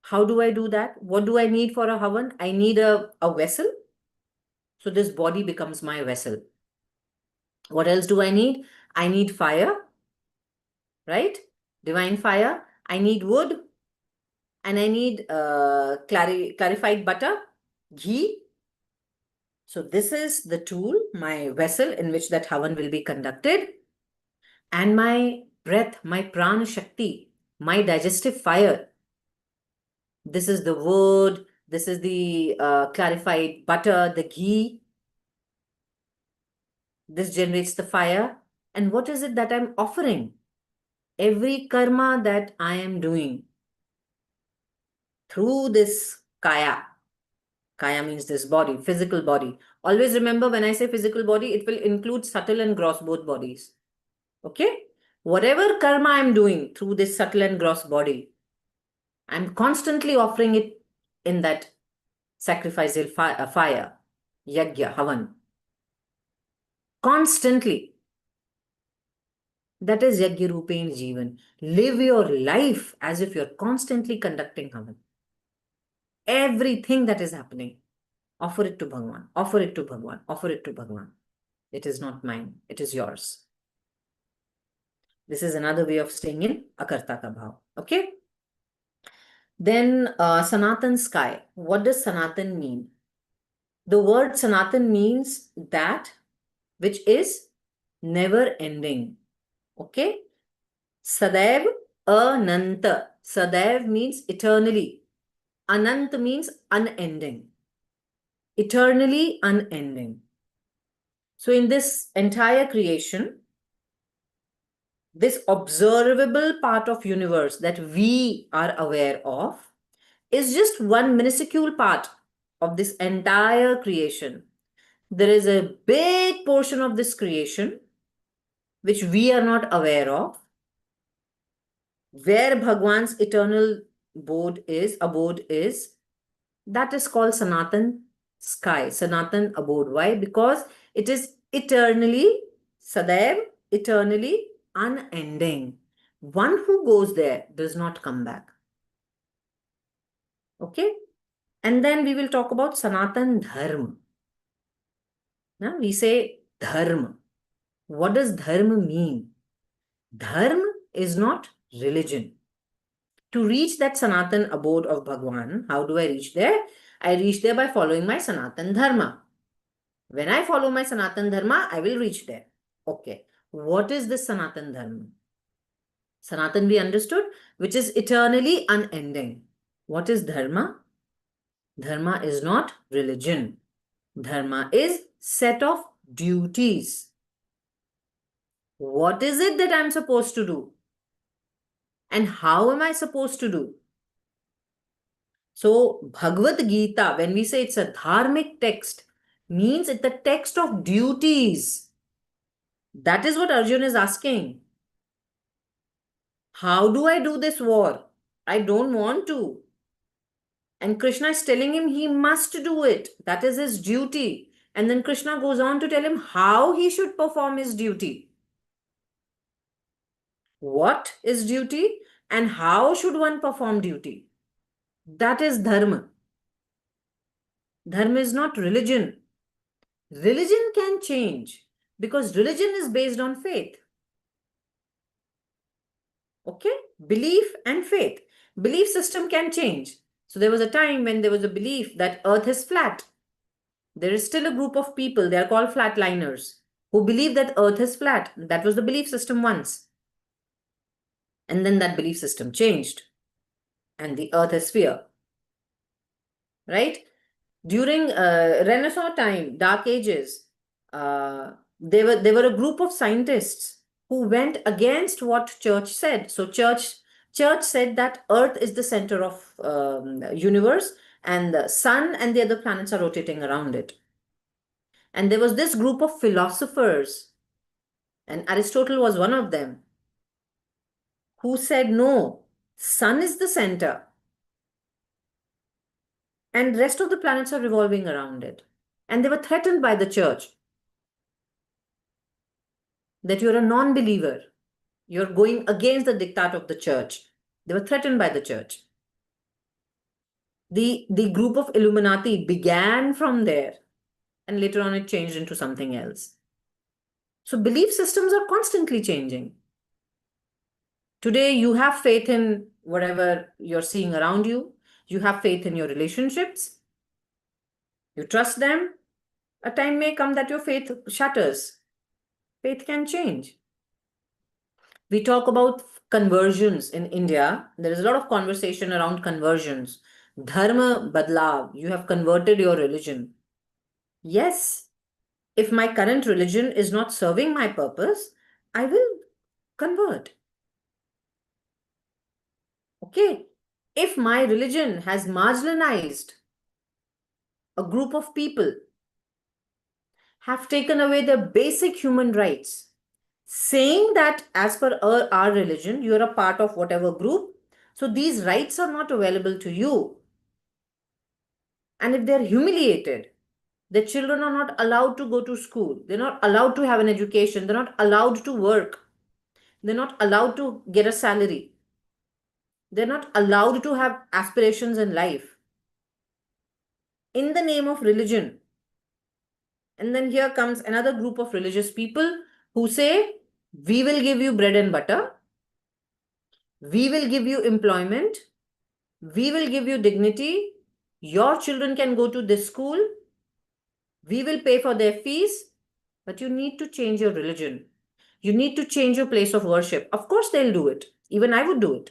How do I do that? What do I need for a havan? I need a vessel. So this body becomes my vessel. What else do I need? I need fire, right? Divine fire. I need wood. And I need clarified butter, ghee. So this is the tool, my vessel in which that havan will be conducted. And my breath, my prana shakti, my digestive fire. This is the wood. This is the clarified butter, the ghee. This generates the fire. And what is it that I'm offering? Every karma that I am doing through this kaya. Kaya means this body, physical body. Always remember, when I say physical body, it will include subtle and gross, both bodies. Okay? Whatever karma I'm doing through this subtle and gross body, I'm constantly offering it in that sacrificial fire, yagya, havan. Constantly. That is yagya rupen jivan. Live your life as if you're constantly conducting havan. Everything that is happening, offer it to Bhagwan, offer it to Bhagwan, offer it to Bhagwan. It is not mine, it is yours. This is another way of staying in akarta ka bhav. Okay? Then Sanatan sky. What does Sanatan mean? The word Sanatan means that which is never ending. Okay? Sadaiv ananta. Sadaiv means eternally. Anant means unending. Eternally unending. So in this entire creation, this observable part of universe that we are aware of is just one minuscule part of this entire creation. There is a big portion of this creation which we are not aware of, where Bhagwan's eternal abode is, that is called Sanatan sky, Sanatan abode. Why? Because it is eternally, Sadaiv, eternally unending. One who goes there does not come back. Okay? And then we will talk about Sanatan Dharma. Now we say Dharma. What does Dharma mean? Dharma is not religion. To reach that Sanatan abode of Bhagwan, how do I reach there? I reach there by following my Sanatan Dharma. When I follow my Sanatan Dharma, I will reach there. Okay. What is this Sanatan Dharma? Sanatan we understood, which is eternally unending. What is Dharma? Dharma is not religion. Dharma is set of duties. What is it that I'm supposed to do? And how am I supposed to do? So Bhagavad Gita, when we say it's a dharmic text, means it's the text of duties. That is what Arjuna is asking. How do I do this war? I don't want to. And Krishna is telling him he must do it. That is his duty. And then Krishna goes on to tell him how he should perform his duty. What is duty and how should one perform duty? That is dharma. Dharma is not religion. Religion can change because religion is based on faith. Okay? Belief and faith. Belief system can change. So there was a time when there was a belief that earth is flat. There is still a group of people, they are called flatliners, who believe that earth is flat. That was the belief system once. And then that belief system changed. And the earth is sphere. Right? During Renaissance time, Dark Ages, there were a group of scientists who went against what church said. So church Church said that Earth is the center of universe, and the sun and the other planets are rotating around it. And there was this group of philosophers, and Aristotle was one of them, who said, no, sun is the center, and rest of the planets are revolving around it. And they were threatened by the church that you're a non-believer. You're going against the diktat of the church. They were threatened by the church. The group of Illuminati began from there, and later on it changed into something else. So belief systems are constantly changing. Today, you have faith in whatever you're seeing around you. You have faith in your relationships. You trust them. A time may come that your faith shatters. Faith can change. We talk about conversions in India. There is a lot of conversation around conversions. Dharma badlav. You have converted your religion. Yes, if my current religion is not serving my purpose, I will convert. Okay. If my religion has marginalized a group of people, have taken away their basic human rights, saying that as per our religion, you are a part of whatever group, so these rights are not available to you. And if they're humiliated, their children are not allowed to go to school, they're not allowed to have an education, they're not allowed to work, they're not allowed to get a salary, they're not allowed to have aspirations in life, in the name of religion. And then here comes another group of religious people who say, we will give you bread and butter, we will give you employment, we will give you dignity, your children can go to this school, we will pay for their fees, but you need to change your religion. You need to change your place of worship. Of course, they'll do it. Even I would do it.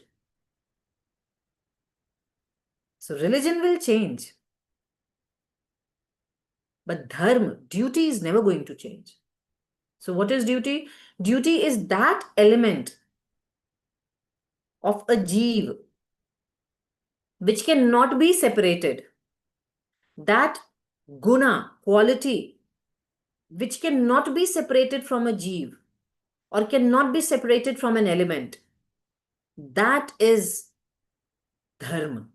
So religion will change. But dharma, duty is never going to change. So what is duty? Duty is that element of a jeev which cannot be separated. That guna, quality, which cannot be separated from a jeev or cannot be separated from an element. That is dharma.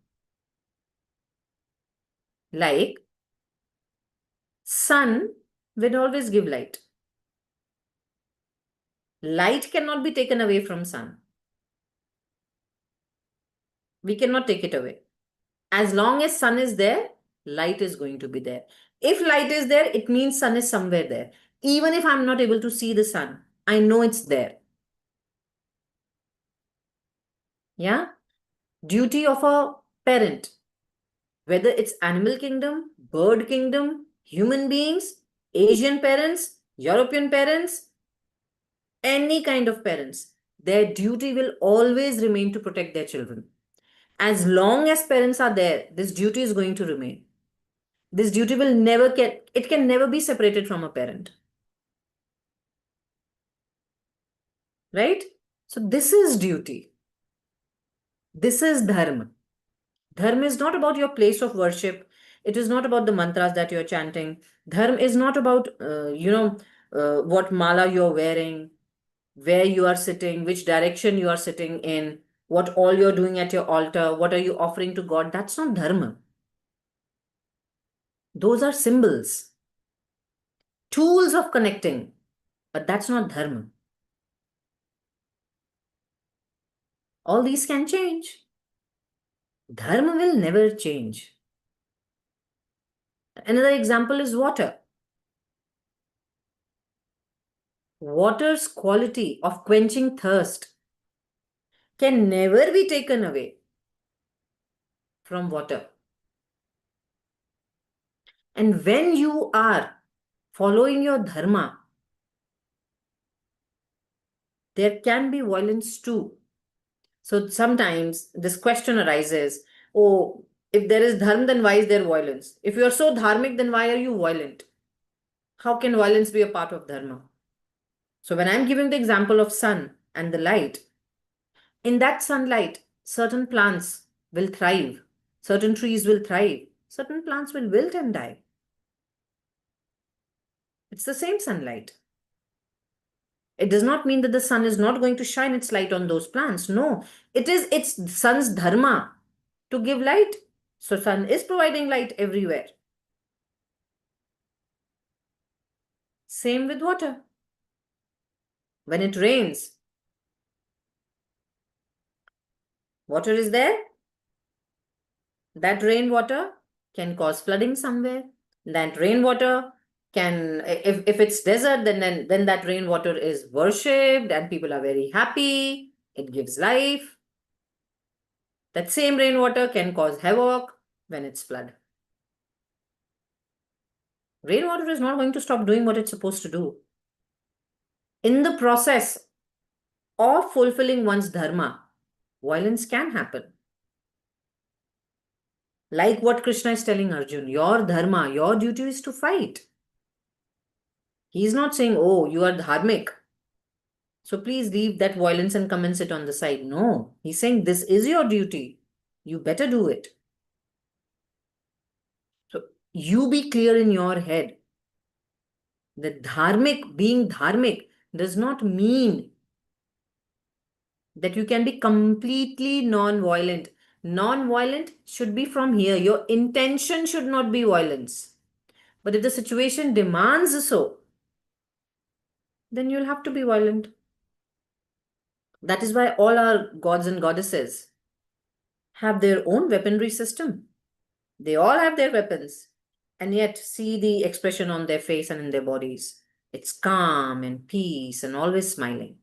Like sun will always give light. Light cannot be taken away from sun. We cannot take it away. As long as sun is there, light is going to be there. If light is there, it means sun is somewhere there. Even if I'm not able to see the sun, I know it's there. Yeah? Duty of a parent, whether it's animal kingdom, bird kingdom, human beings, Asian parents, European parents, any kind of parents, their duty will always remain to protect their children. As long as parents are there, this duty is going to remain. This duty will never it can never be separated from a parent. Right? So this is duty. This is dharma. Dharma is not about your place of worship. It is not about the mantras that you're chanting. Dharma is not about, what mala you're wearing, where you are sitting, which direction you are sitting in, what all you're doing at your altar, what are you offering to God. That's not dharma. Those are symbols, tools of connecting, but that's not dharma. All these can change. Dharma will never change. Another example is water. Water's quality of quenching thirst can never be taken away from water. And when you are following your dharma, there can be violence too. So sometimes this question arises, oh, if there is dharma, then why is there violence? If you are so dharmic, then why are you violent? How can violence be a part of dharma? So when I'm giving the example of sun and the light, In that sunlight, certain plants will thrive, certain trees will thrive, certain plants will wilt and die. It's the same sunlight. It does not mean that the sun is not going to shine its light on those plants. No, it is its sun's dharma to give light. So sun is providing light everywhere. Same with water. When it rains, water is there. That rainwater can cause flooding somewhere. That rainwater can, if it's desert, then that rainwater is worshipped and people are very happy. It gives life. That same rainwater can cause havoc when it's flood. Rainwater is not going to stop doing what it's supposed to do. In the process of fulfilling one's dharma, violence can happen. Like what Krishna is telling Arjun, your dharma, your duty is to fight. He is not saying, oh, you are dharmic, so please leave that violence and come and sit on the side. No, he's saying this is your duty. You better do it. So you be clear in your head that being dharmic does not mean that you can be completely non-violent. Non-violent should be from here. Your intention should not be violence. But if the situation demands so, then you'll have to be violent. That is why all our gods and goddesses have their own weaponry system. They all have their weapons. And yet see the expression on their face and in their bodies. It's calm and peace and always smiling.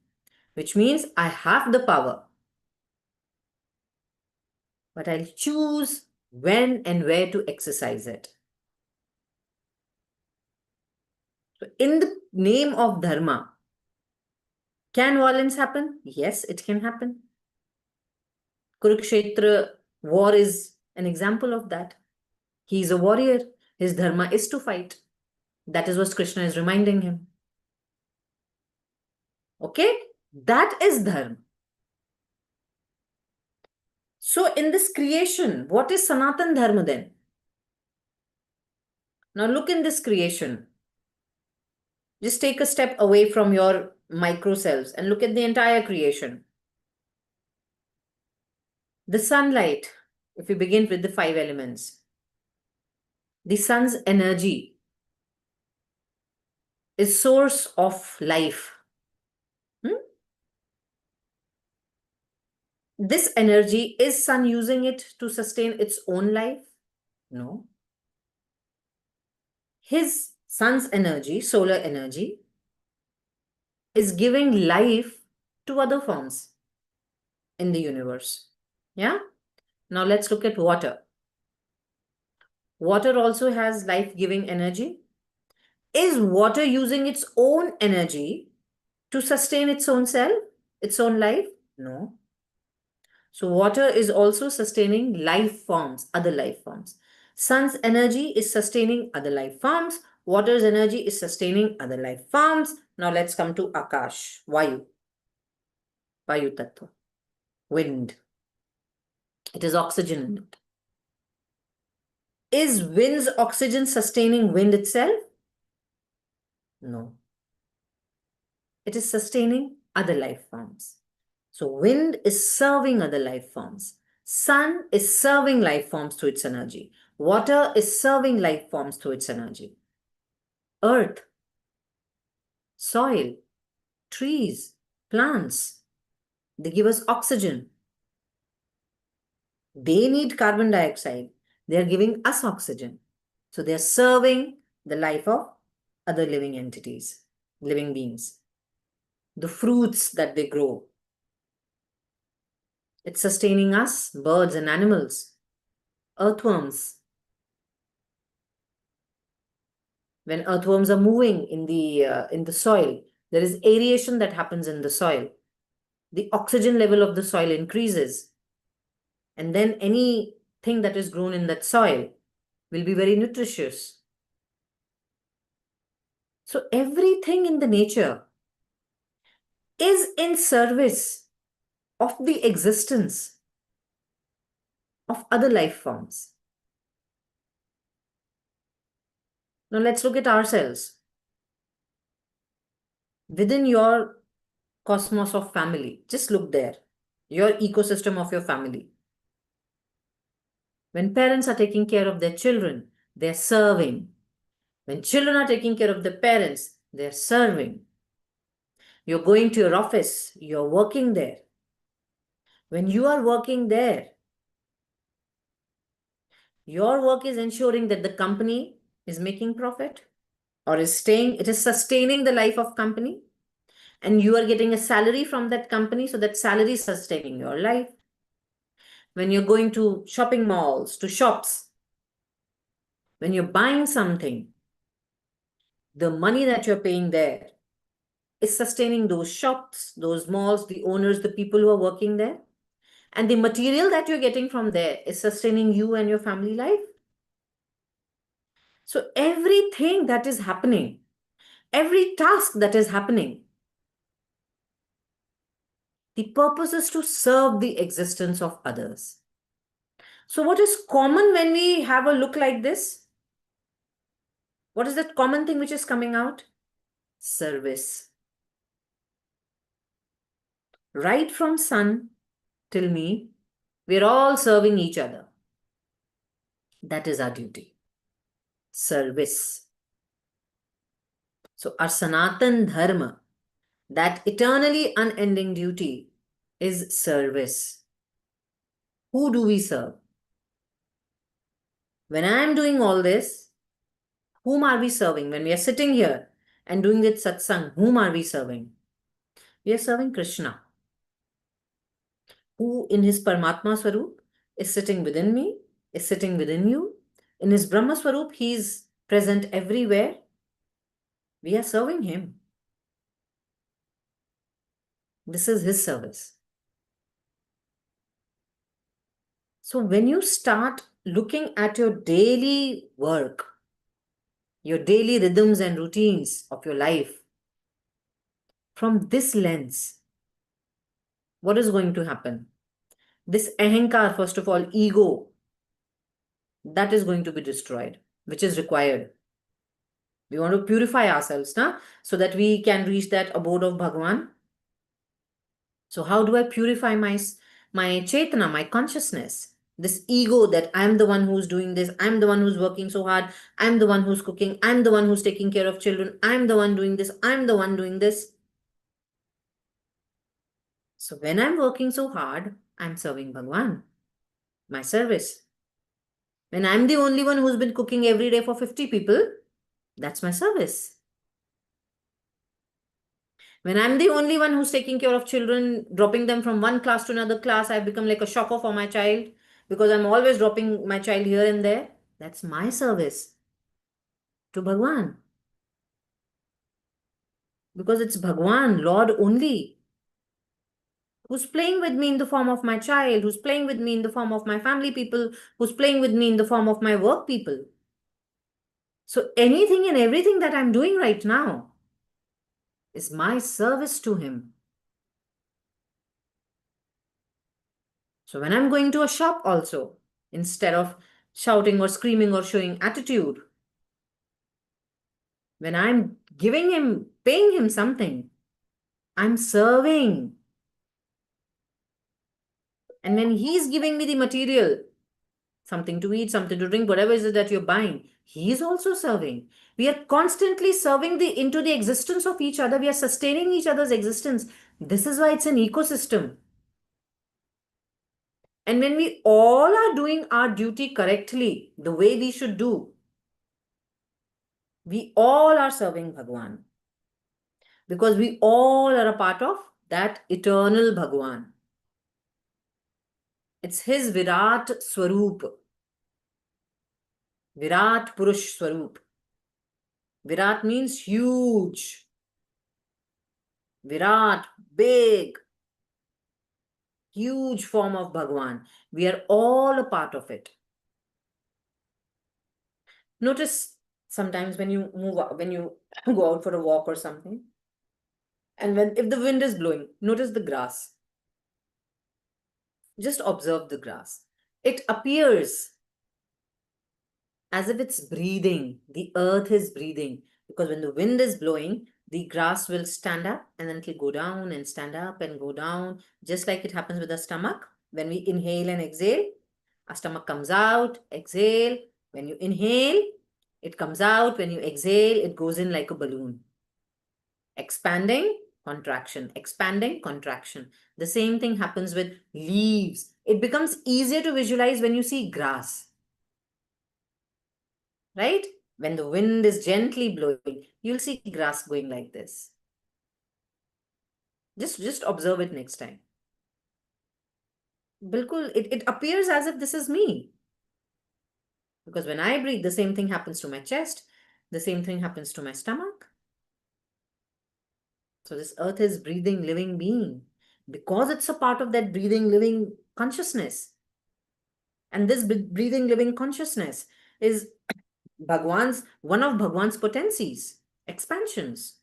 Which means I have the power. But I'll choose when and where to exercise it. So in the name of dharma, can violence happen? Yes, it can happen. Kurukshetra war is an example of that. He is a warrior. His dharma is to fight. That is what Krishna is reminding him. Okay? That is dharma. So in this creation, what is Sanatan Dharma then? Now look in this creation. Just take a step away from your micro selves and look at the entire creation. The sunlight, if we begin with the 5 elements, the sun's energy is source of life. This energy, is sun using it to sustain its own life? No. His sun's energy, solar energy, is giving life to other forms in the universe. Yeah? Now let's look at water. Water also has life-giving energy. Is water using its own energy to sustain its own self, its own life? No. So water is also sustaining life forms, other life forms. Sun's energy is sustaining other life forms. Water's energy is sustaining other life forms. Now let's come to Akash, Vayu. Vayu Tattva. Wind. It is oxygen in it. Is wind's oxygen sustaining wind itself? No. It is sustaining other life forms. So wind is serving other life forms. Sun is serving life forms through its energy. Water is serving life forms through its energy. Earth, soil, trees, plants, they give us oxygen. They need carbon dioxide. They are giving us oxygen. So they are serving the life of other living entities, living beings. The fruits that they grow, it's sustaining us, birds and animals, earthworms. When earthworms are moving in the soil, there is aeration that happens in the soil. The oxygen level of the soil increases. And then anything that is grown in that soil will be very nutritious. So everything in the nature is in service of the existence of other life forms. Now let's look at ourselves. Within your cosmos of family, just look there, your ecosystem of your family. When parents are taking care of their children, they're serving. When children are taking care of their parents, they're serving. You're going to your office, you're working there. When you are working there, your work is ensuring that the company is making profit or is staying, it is sustaining the life of company, and you are getting a salary from that company, so that salary is sustaining your life. When you're going to shopping malls, to shops, when you're buying something, the money that you're paying there is sustaining those shops, those malls, the owners, the people who are working there. And the material that you're getting from there is sustaining you and your family life. So everything that is happening, every task that is happening, the purpose is to serve the existence of others. So what is common when we have a look like this? What is that common thing which is coming out? Service. Right from sun till me, we're all serving each other. That is our duty. Service. So our Sanatan Dharma, that eternally unending duty, is service. Who do we serve? When I am doing all this, whom are we serving? When we are sitting here and doing this satsang, whom are we serving? We are serving Krishna, who in his Paramatma Swarup is sitting within me, is sitting within you. In his Brahma Swarup, he is present everywhere. We are serving him. This is his service. So when you start looking at your daily work, your daily rhythms and routines of your life, from this lens, what is going to happen? This ahankar, first of all, ego, that is going to be destroyed, which is required. We want to purify ourselves, so that we can reach that abode of Bhagavan. So how do I purify my chetana, my consciousness? This ego that I'm the one who's doing this, I'm the one who's working so hard, I'm the one who's cooking, I'm the one who's taking care of children, I'm the one doing this, I'm the one doing this. So when I'm working so hard, I'm serving Bhagavan, my service. When I'm the only one who's been cooking every day for 50 people, that's my service. When I'm the only one who's taking care of children, dropping them from one class to another class, I've become like a chauffeur for my child because I'm always dropping my child here and there. That's my service to Bhagwan. Because it's Bhagwan, Lord only, who's playing with me in the form of my child, who's playing with me in the form of my family people, who's playing with me in the form of my work people. So anything and everything that I'm doing right now is my service to him. So when I'm going to a shop also, instead of shouting or screaming or showing attitude, when I'm giving him, paying him something, I'm serving. And when he's giving me the material, something to eat, something to drink, whatever is it that you're buying, he's also serving. We are constantly serving into the existence of each other. We are sustaining each other's existence. This is why it's an ecosystem. And when we all are doing our duty correctly, the way we should do, we all are serving Bhagwan. Because we all are a part of that eternal Bhagwan. It's his Virat Swarup. Virat Purush Swarup. Virat means huge. Virat, big, huge form of Bhagwan. We are all a part of it. Notice sometimes when you move out, when you go out for a walk or something, and if the wind is blowing, notice the grass. Just observe the grass. It appears as if it's breathing. The earth is breathing, because when the wind is blowing, the grass will stand up and then it will go down and stand up and go down, just like it happens with the stomach. When we inhale and exhale, our stomach comes out, exhale. When you inhale, it comes out. When you exhale, it goes in like a balloon. Expanding, contraction, expanding, contraction. The same thing happens with leaves. It becomes easier to visualize when you see grass. Right? When the wind is gently blowing, you'll see grass going like this. Just observe it next time. Bilkul, it appears as if this is me. Because when I breathe, the same thing happens to my chest. The same thing happens to my stomach. So this earth is breathing, living being. Because it's a part of that breathing, living consciousness. And this breathing, living consciousness is one of Bhagwan's potencies, expansions.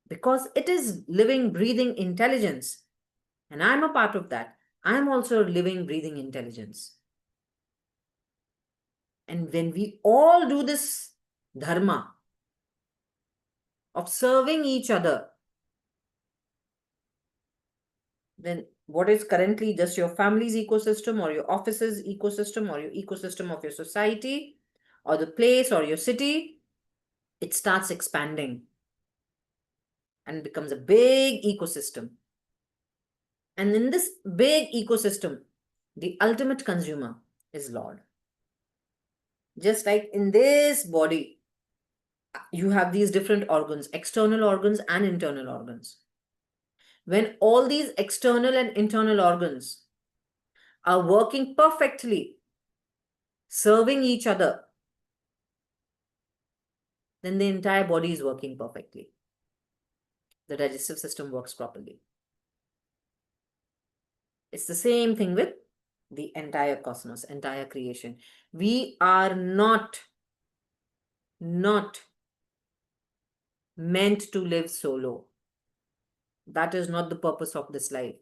Because it is living, breathing intelligence. And I'm a part of that. I'm also a living, breathing intelligence. And when we all do this dharma of serving each other, then what is currently just your family's ecosystem or your office's ecosystem or your ecosystem of your society or the place or your city, it starts expanding and becomes a big ecosystem. And in this big ecosystem, the ultimate consumer is Lord. Just like in this body, you have these different organs, external organs and internal organs. When all these external and internal organs are working perfectly, serving each other, then the entire body is working perfectly. The digestive system works properly. It's the same thing with the entire cosmos, entire creation. We are not meant to live solo. That is not the purpose of this life.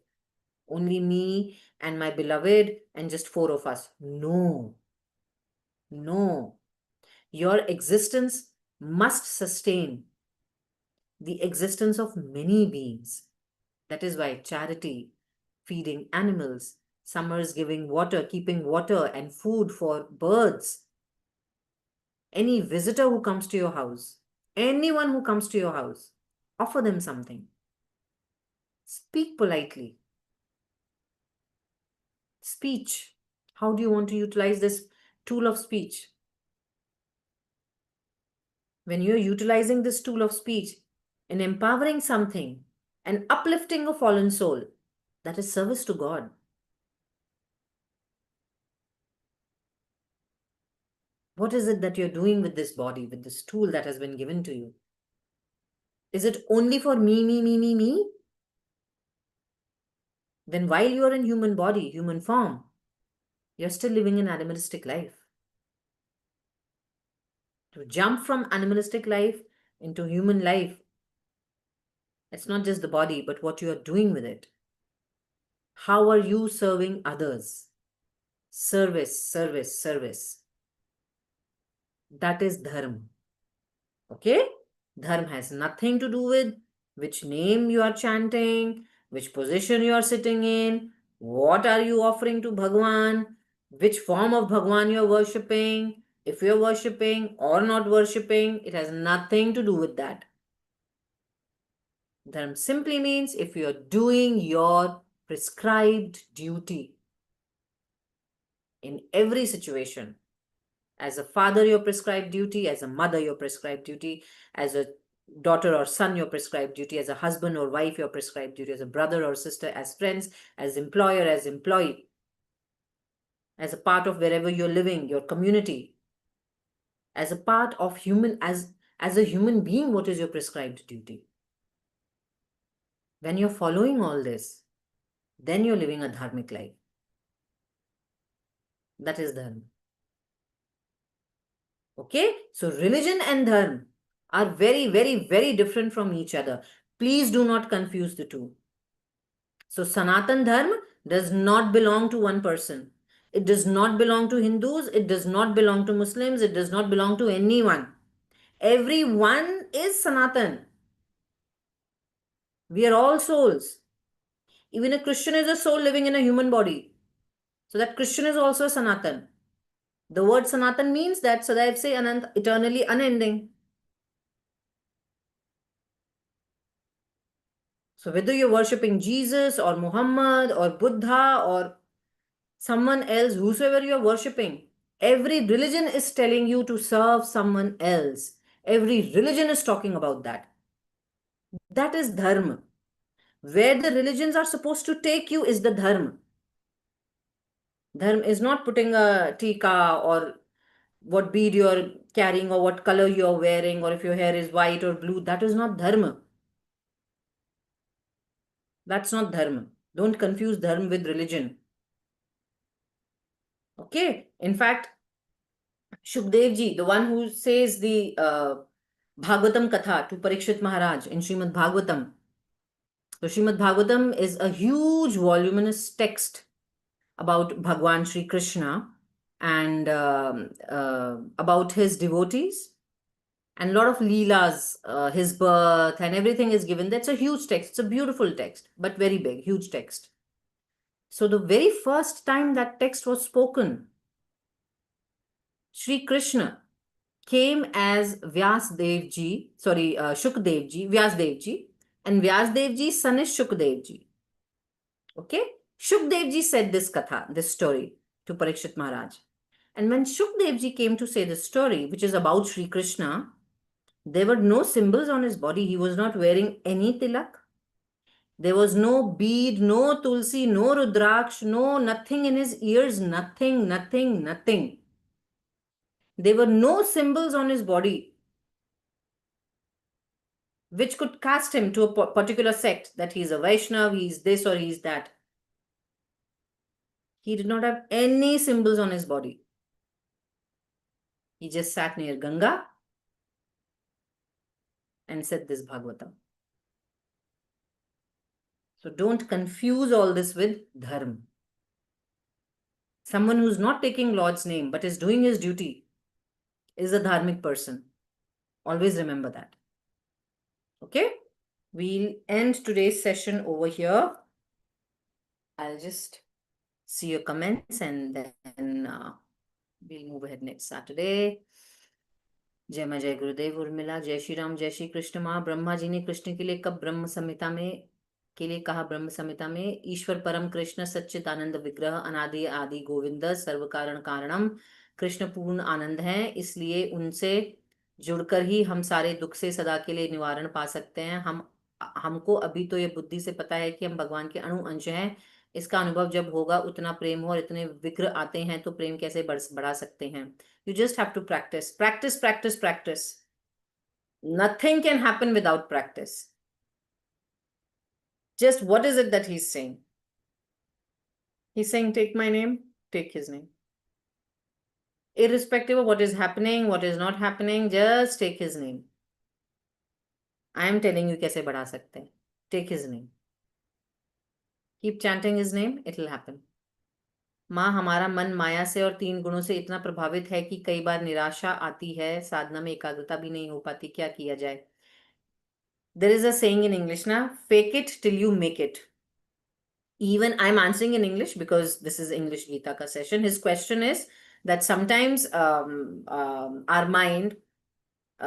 Only me and my beloved and just 4 of us. No. Your existence must sustain the existence of many beings. That is why charity, feeding animals, summers giving water, keeping water and food for birds. Any visitor who comes to your house, anyone who comes to your house, offer them something. Speak politely. Speech. How do you want to utilize this tool of speech? When you're utilizing this tool of speech in empowering something and uplifting a fallen soul, that is service to God. What is it that you're doing with this body, with this tool that has been given to you? Is it only for me? Then while you are in human body, human form, you're still living an animalistic life. To jump from animalistic life into human life, it's not just the body, but what you are doing with it. How are you serving others? Service. That is dharma. Okay? Dharma has nothing to do with which name you are chanting, which position you are sitting in, what are you offering to Bhagwan, which form of Bhagwan you are worshipping, if you are worshipping or not worshipping, it has nothing to do with that. Dharma simply means if you are doing your prescribed duty in every situation. As a father, your prescribed duty. As a mother, your prescribed duty. As a daughter or son, your prescribed duty. As a husband or wife, your prescribed duty. As a brother or sister, as friends, as employer, as employee. As a part of wherever you're living, your community. As a part of human, as a human being, what is your prescribed duty? When you're following all this, then you're living a dharmic life. That is dharma. Okay, so religion and dharma are very different from each other. Please do not confuse the two. So Sanatan Dharma, does not belong to one person. It does not belong to Hindus. It does not belong to Muslims. It does not belong to anyone. Everyone is Sanatan. We are all souls. Even a Christian is a soul living in a human body. So that Christian is also Sanatan. The word Sanatan means that Sadaiv se Anant, eternally unending. So whether you're worshipping Jesus or Muhammad or Buddha or someone else, whosoever you're worshipping, every religion is telling you to serve someone else. Every religion is talking about that. That is dharma. Where the religions are supposed to take you is the dharma. Dharma is not putting a tika or what bead you're carrying or what color you're wearing or if your hair is white or blue. That is not dharma. That's not dharma. Don't confuse dharma with religion. Okay. In fact, Shukdev ji, the one who says the Bhagavatam Katha to Parikshit Maharaj in Srimad Bhagavatam. So Srimad Bhagavatam is a huge voluminous text about Bhagwan Sri Krishna and about his devotees and a lot of leelas, his birth and everything is given. That's a huge text. It's a beautiful text, but very big, huge text. So the very first time that text was spoken, Sri Krishna came as Vyasdev ji, Shukdev ji, Vyasdev ji, and Vyasdev ji's son is Shukdev ji. Okay? Shukdev ji said this katha, this story to Parikshit Maharaj. And when Shukdev ji came to say the story, which is about Sri Krishna, there were no symbols on his body. He was not wearing any tilak. There was no bead, no tulsi, no rudraksh, no nothing in his ears, nothing, nothing, nothing. There were no symbols on his body which could cast him to a particular sect, that he's a Vaishnav, he's this or he's that. He did not have any symbols on his body. He just sat near Ganga and said this Bhagavatam. So don't confuse all this with dharma. Someone who's not taking Lord's name but is doing his duty is a dharmic person. Always remember that. Okay? We'll end today's session over here. I'll just see your comments and then we'll move ahead next Saturday. जय मां जय गुरुदेव उर्मिला जय श्री राम जय श्री कृष्ण माँ ब्रह्मा जी ने कृष्ण के लिए कब ब्रह्म संहिता में के लिए कहा ब्रह्म संहिता में ईश्वर परम कृष्ण सच्चित आनंद विग्रह अनादि आदि गोविंद सर्व कारण कारणम कृष्ण पूर्ण आनंद है, इसलिए उनसे जुड़कर ही हम सारे दुख से सदा के लिए निवारण पा सकते हैं। हमको अभी तो ये बुद्धि से पता है कि हम भगवान के अणु अंश हैं। इसका अनुभव जब होगा उतना प्रेम हो और इतने विग्रह आते हैं तो प्रेम कैसे बढ़ा सकते हैं। You just have to practice, practice, practice, practice. Nothing can happen without practice. Just what is it that he's saying? He's saying, take my name, take his name. Irrespective of what is happening, what is not happening, just take his name. I am telling you कैसे बढ़ा सकते हैं. Take his name. Keep chanting his name, it will happen. माँ हमारा मन माया से और 3 गुणों से इतना प्रभावित है कि कई बार निराशा आती है, साधना में एकाग्रता भी नहीं हो पाती, क्या किया जाए? There is a saying in English ना, fake it till you make it. Even I'm answering in English because this is English Gita ka session. His question is that sometimes our mind,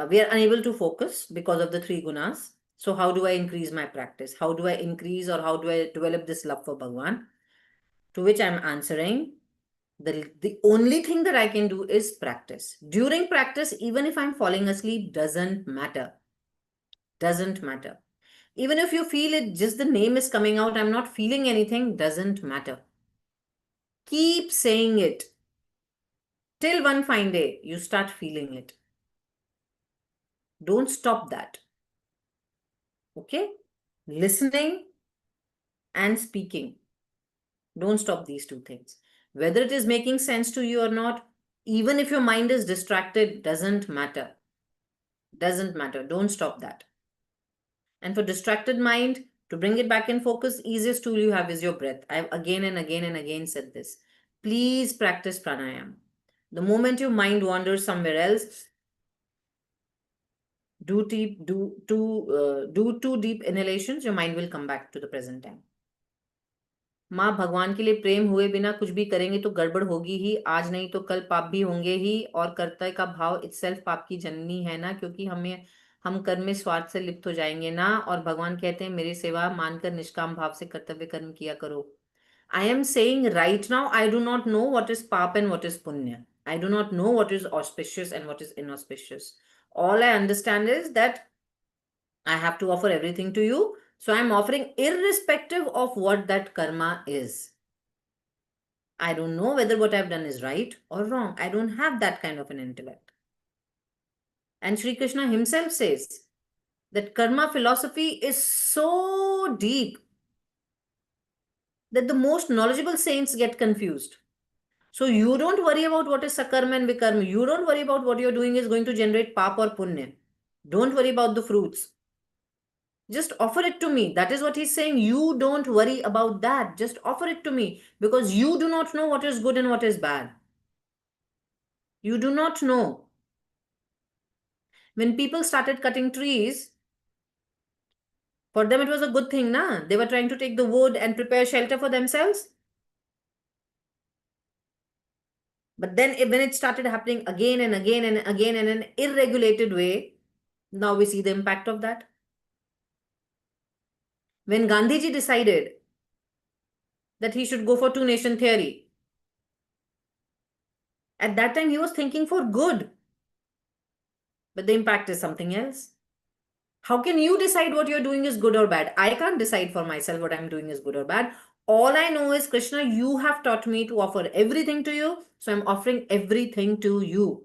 we are unable to focus because of the 3 gunas. So how do I increase my practice? How do I increase or how do I develop this love for Bhagwan? To which I'm answering, the only thing that I can do is practice. During practice, even if I'm falling asleep, doesn't matter. Doesn't matter. Even if you feel it, just the name is coming out, I'm not feeling anything, doesn't matter. Keep saying it. Till one fine day, you start feeling it. Don't stop that. Okay? Listening and speaking. Don't stop these 2 things. Whether it is making sense to you or not, even if your mind is distracted, doesn't matter. Doesn't matter. Don't stop that. And for distracted mind, To bring it back in focus, easiest tool you have is your breath. I've again and again and again said this. Please practice pranayama. The moment your mind wanders somewhere else, do two deep inhalations, your mind will come back to the present time. माँ भगवान के लिए प्रेम हुए बिना कुछ भी करेंगे तो गड़बड़ होगी ही, आज नहीं तो कल पाप भी होंगे ही, और कर्तव्य का भाव इटसेल्फ पाप की जननी है ना, क्योंकि हम कर्म में स्वार्थ से लिप्त हो जाएंगे ना, और भगवान कहते हैं मेरी सेवा मानकर निष्काम भाव से कर्तव्य कर्म किया करो. I am saying right now, I do not know what is पाप एंड व्हाट इज पुण्य. I do not know what is auspicious and what is inauspicious. All I understand is that I have to offer everything to you. So I'm offering irrespective of what that karma is. I don't know whether what I've done is right or wrong. I don't have that kind of an intellect. And Sri Krishna himself says that karma philosophy is so deep that the most knowledgeable saints get confused. So you don't worry about what is sakarma and vikarma. You don't worry about what you're doing is going to generate pap or punya. Don't worry about the fruits. Just offer it to me. That is what he's saying. You don't worry about that. Just offer it to me, because you do not know what is good and what is bad. You do not know. When people started cutting trees, for them it was a good thing, na? They were trying to take the wood and prepare shelter for themselves. But then when it started happening again and again and again in an irregulated way, now we see the impact of that. When Gandhiji decided that he should go for two-nation theory, at that time he was thinking for good. But the impact is something else. How can you decide what you're doing is good or bad? I can't decide for myself what I'm doing is good or bad. All I know is, Krishna, you have taught me to offer everything to you. So I'm offering everything to you.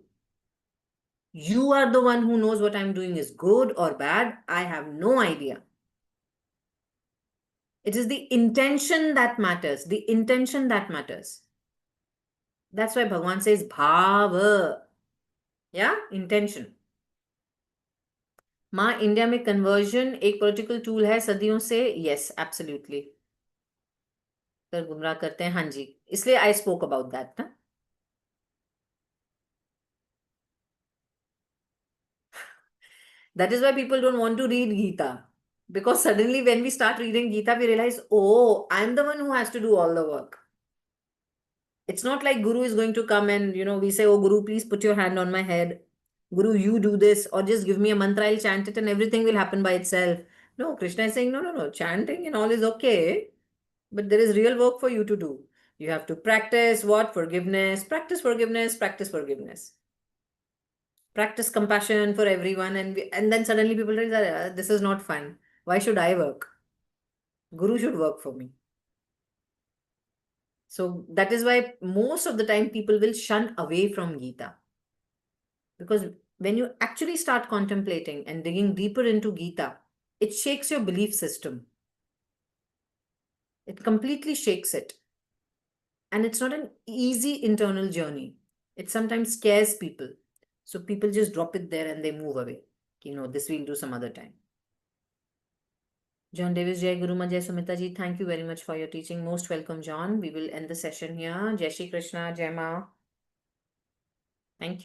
You are the one who knows what I'm doing is good or bad. I have no idea. It is the intention that matters. The intention that matters. That's why Bhagavan says bhava. Yeah, intention. माँ, India में conversion एक political tool है सदियों से. Yes, absolutely. कर गुमराह करते हैं. हाँ जी, इसलिए आई स्पोक अबाउट दैट ना. That is why people don't want to read Gita. Because suddenly when we start reading Gita, we realize, oh, I'm the one who has to do all the work. It's not like Guru is going to come and, we say, oh, Guru, please put your hand on my head. Guru, you do this, or just give me a mantra, I'll chant it and everything will happen by itself. No, Krishna is saying, no. Chanting and all is okay. But there is real work for you to do. You have to practice what? Forgiveness. Practice forgiveness. Practice forgiveness. Practice compassion for everyone. And then suddenly people realize, this is not fun. Why should I work? Guru should work for me. So that is why most of the time people will shun away from Gita. Because when you actually start contemplating and digging deeper into Gita, it shakes your belief system. It completely shakes it. And it's not an easy internal journey. It sometimes scares people. So people just drop it there and they move away. This we'll do some other time. John Davis, Jai Gurumaa, Jai Sumita Ji, thank you very much for your teaching. Most welcome, John. We will end the session here. Jai Shri Krishna, Jai Ma. Thank you.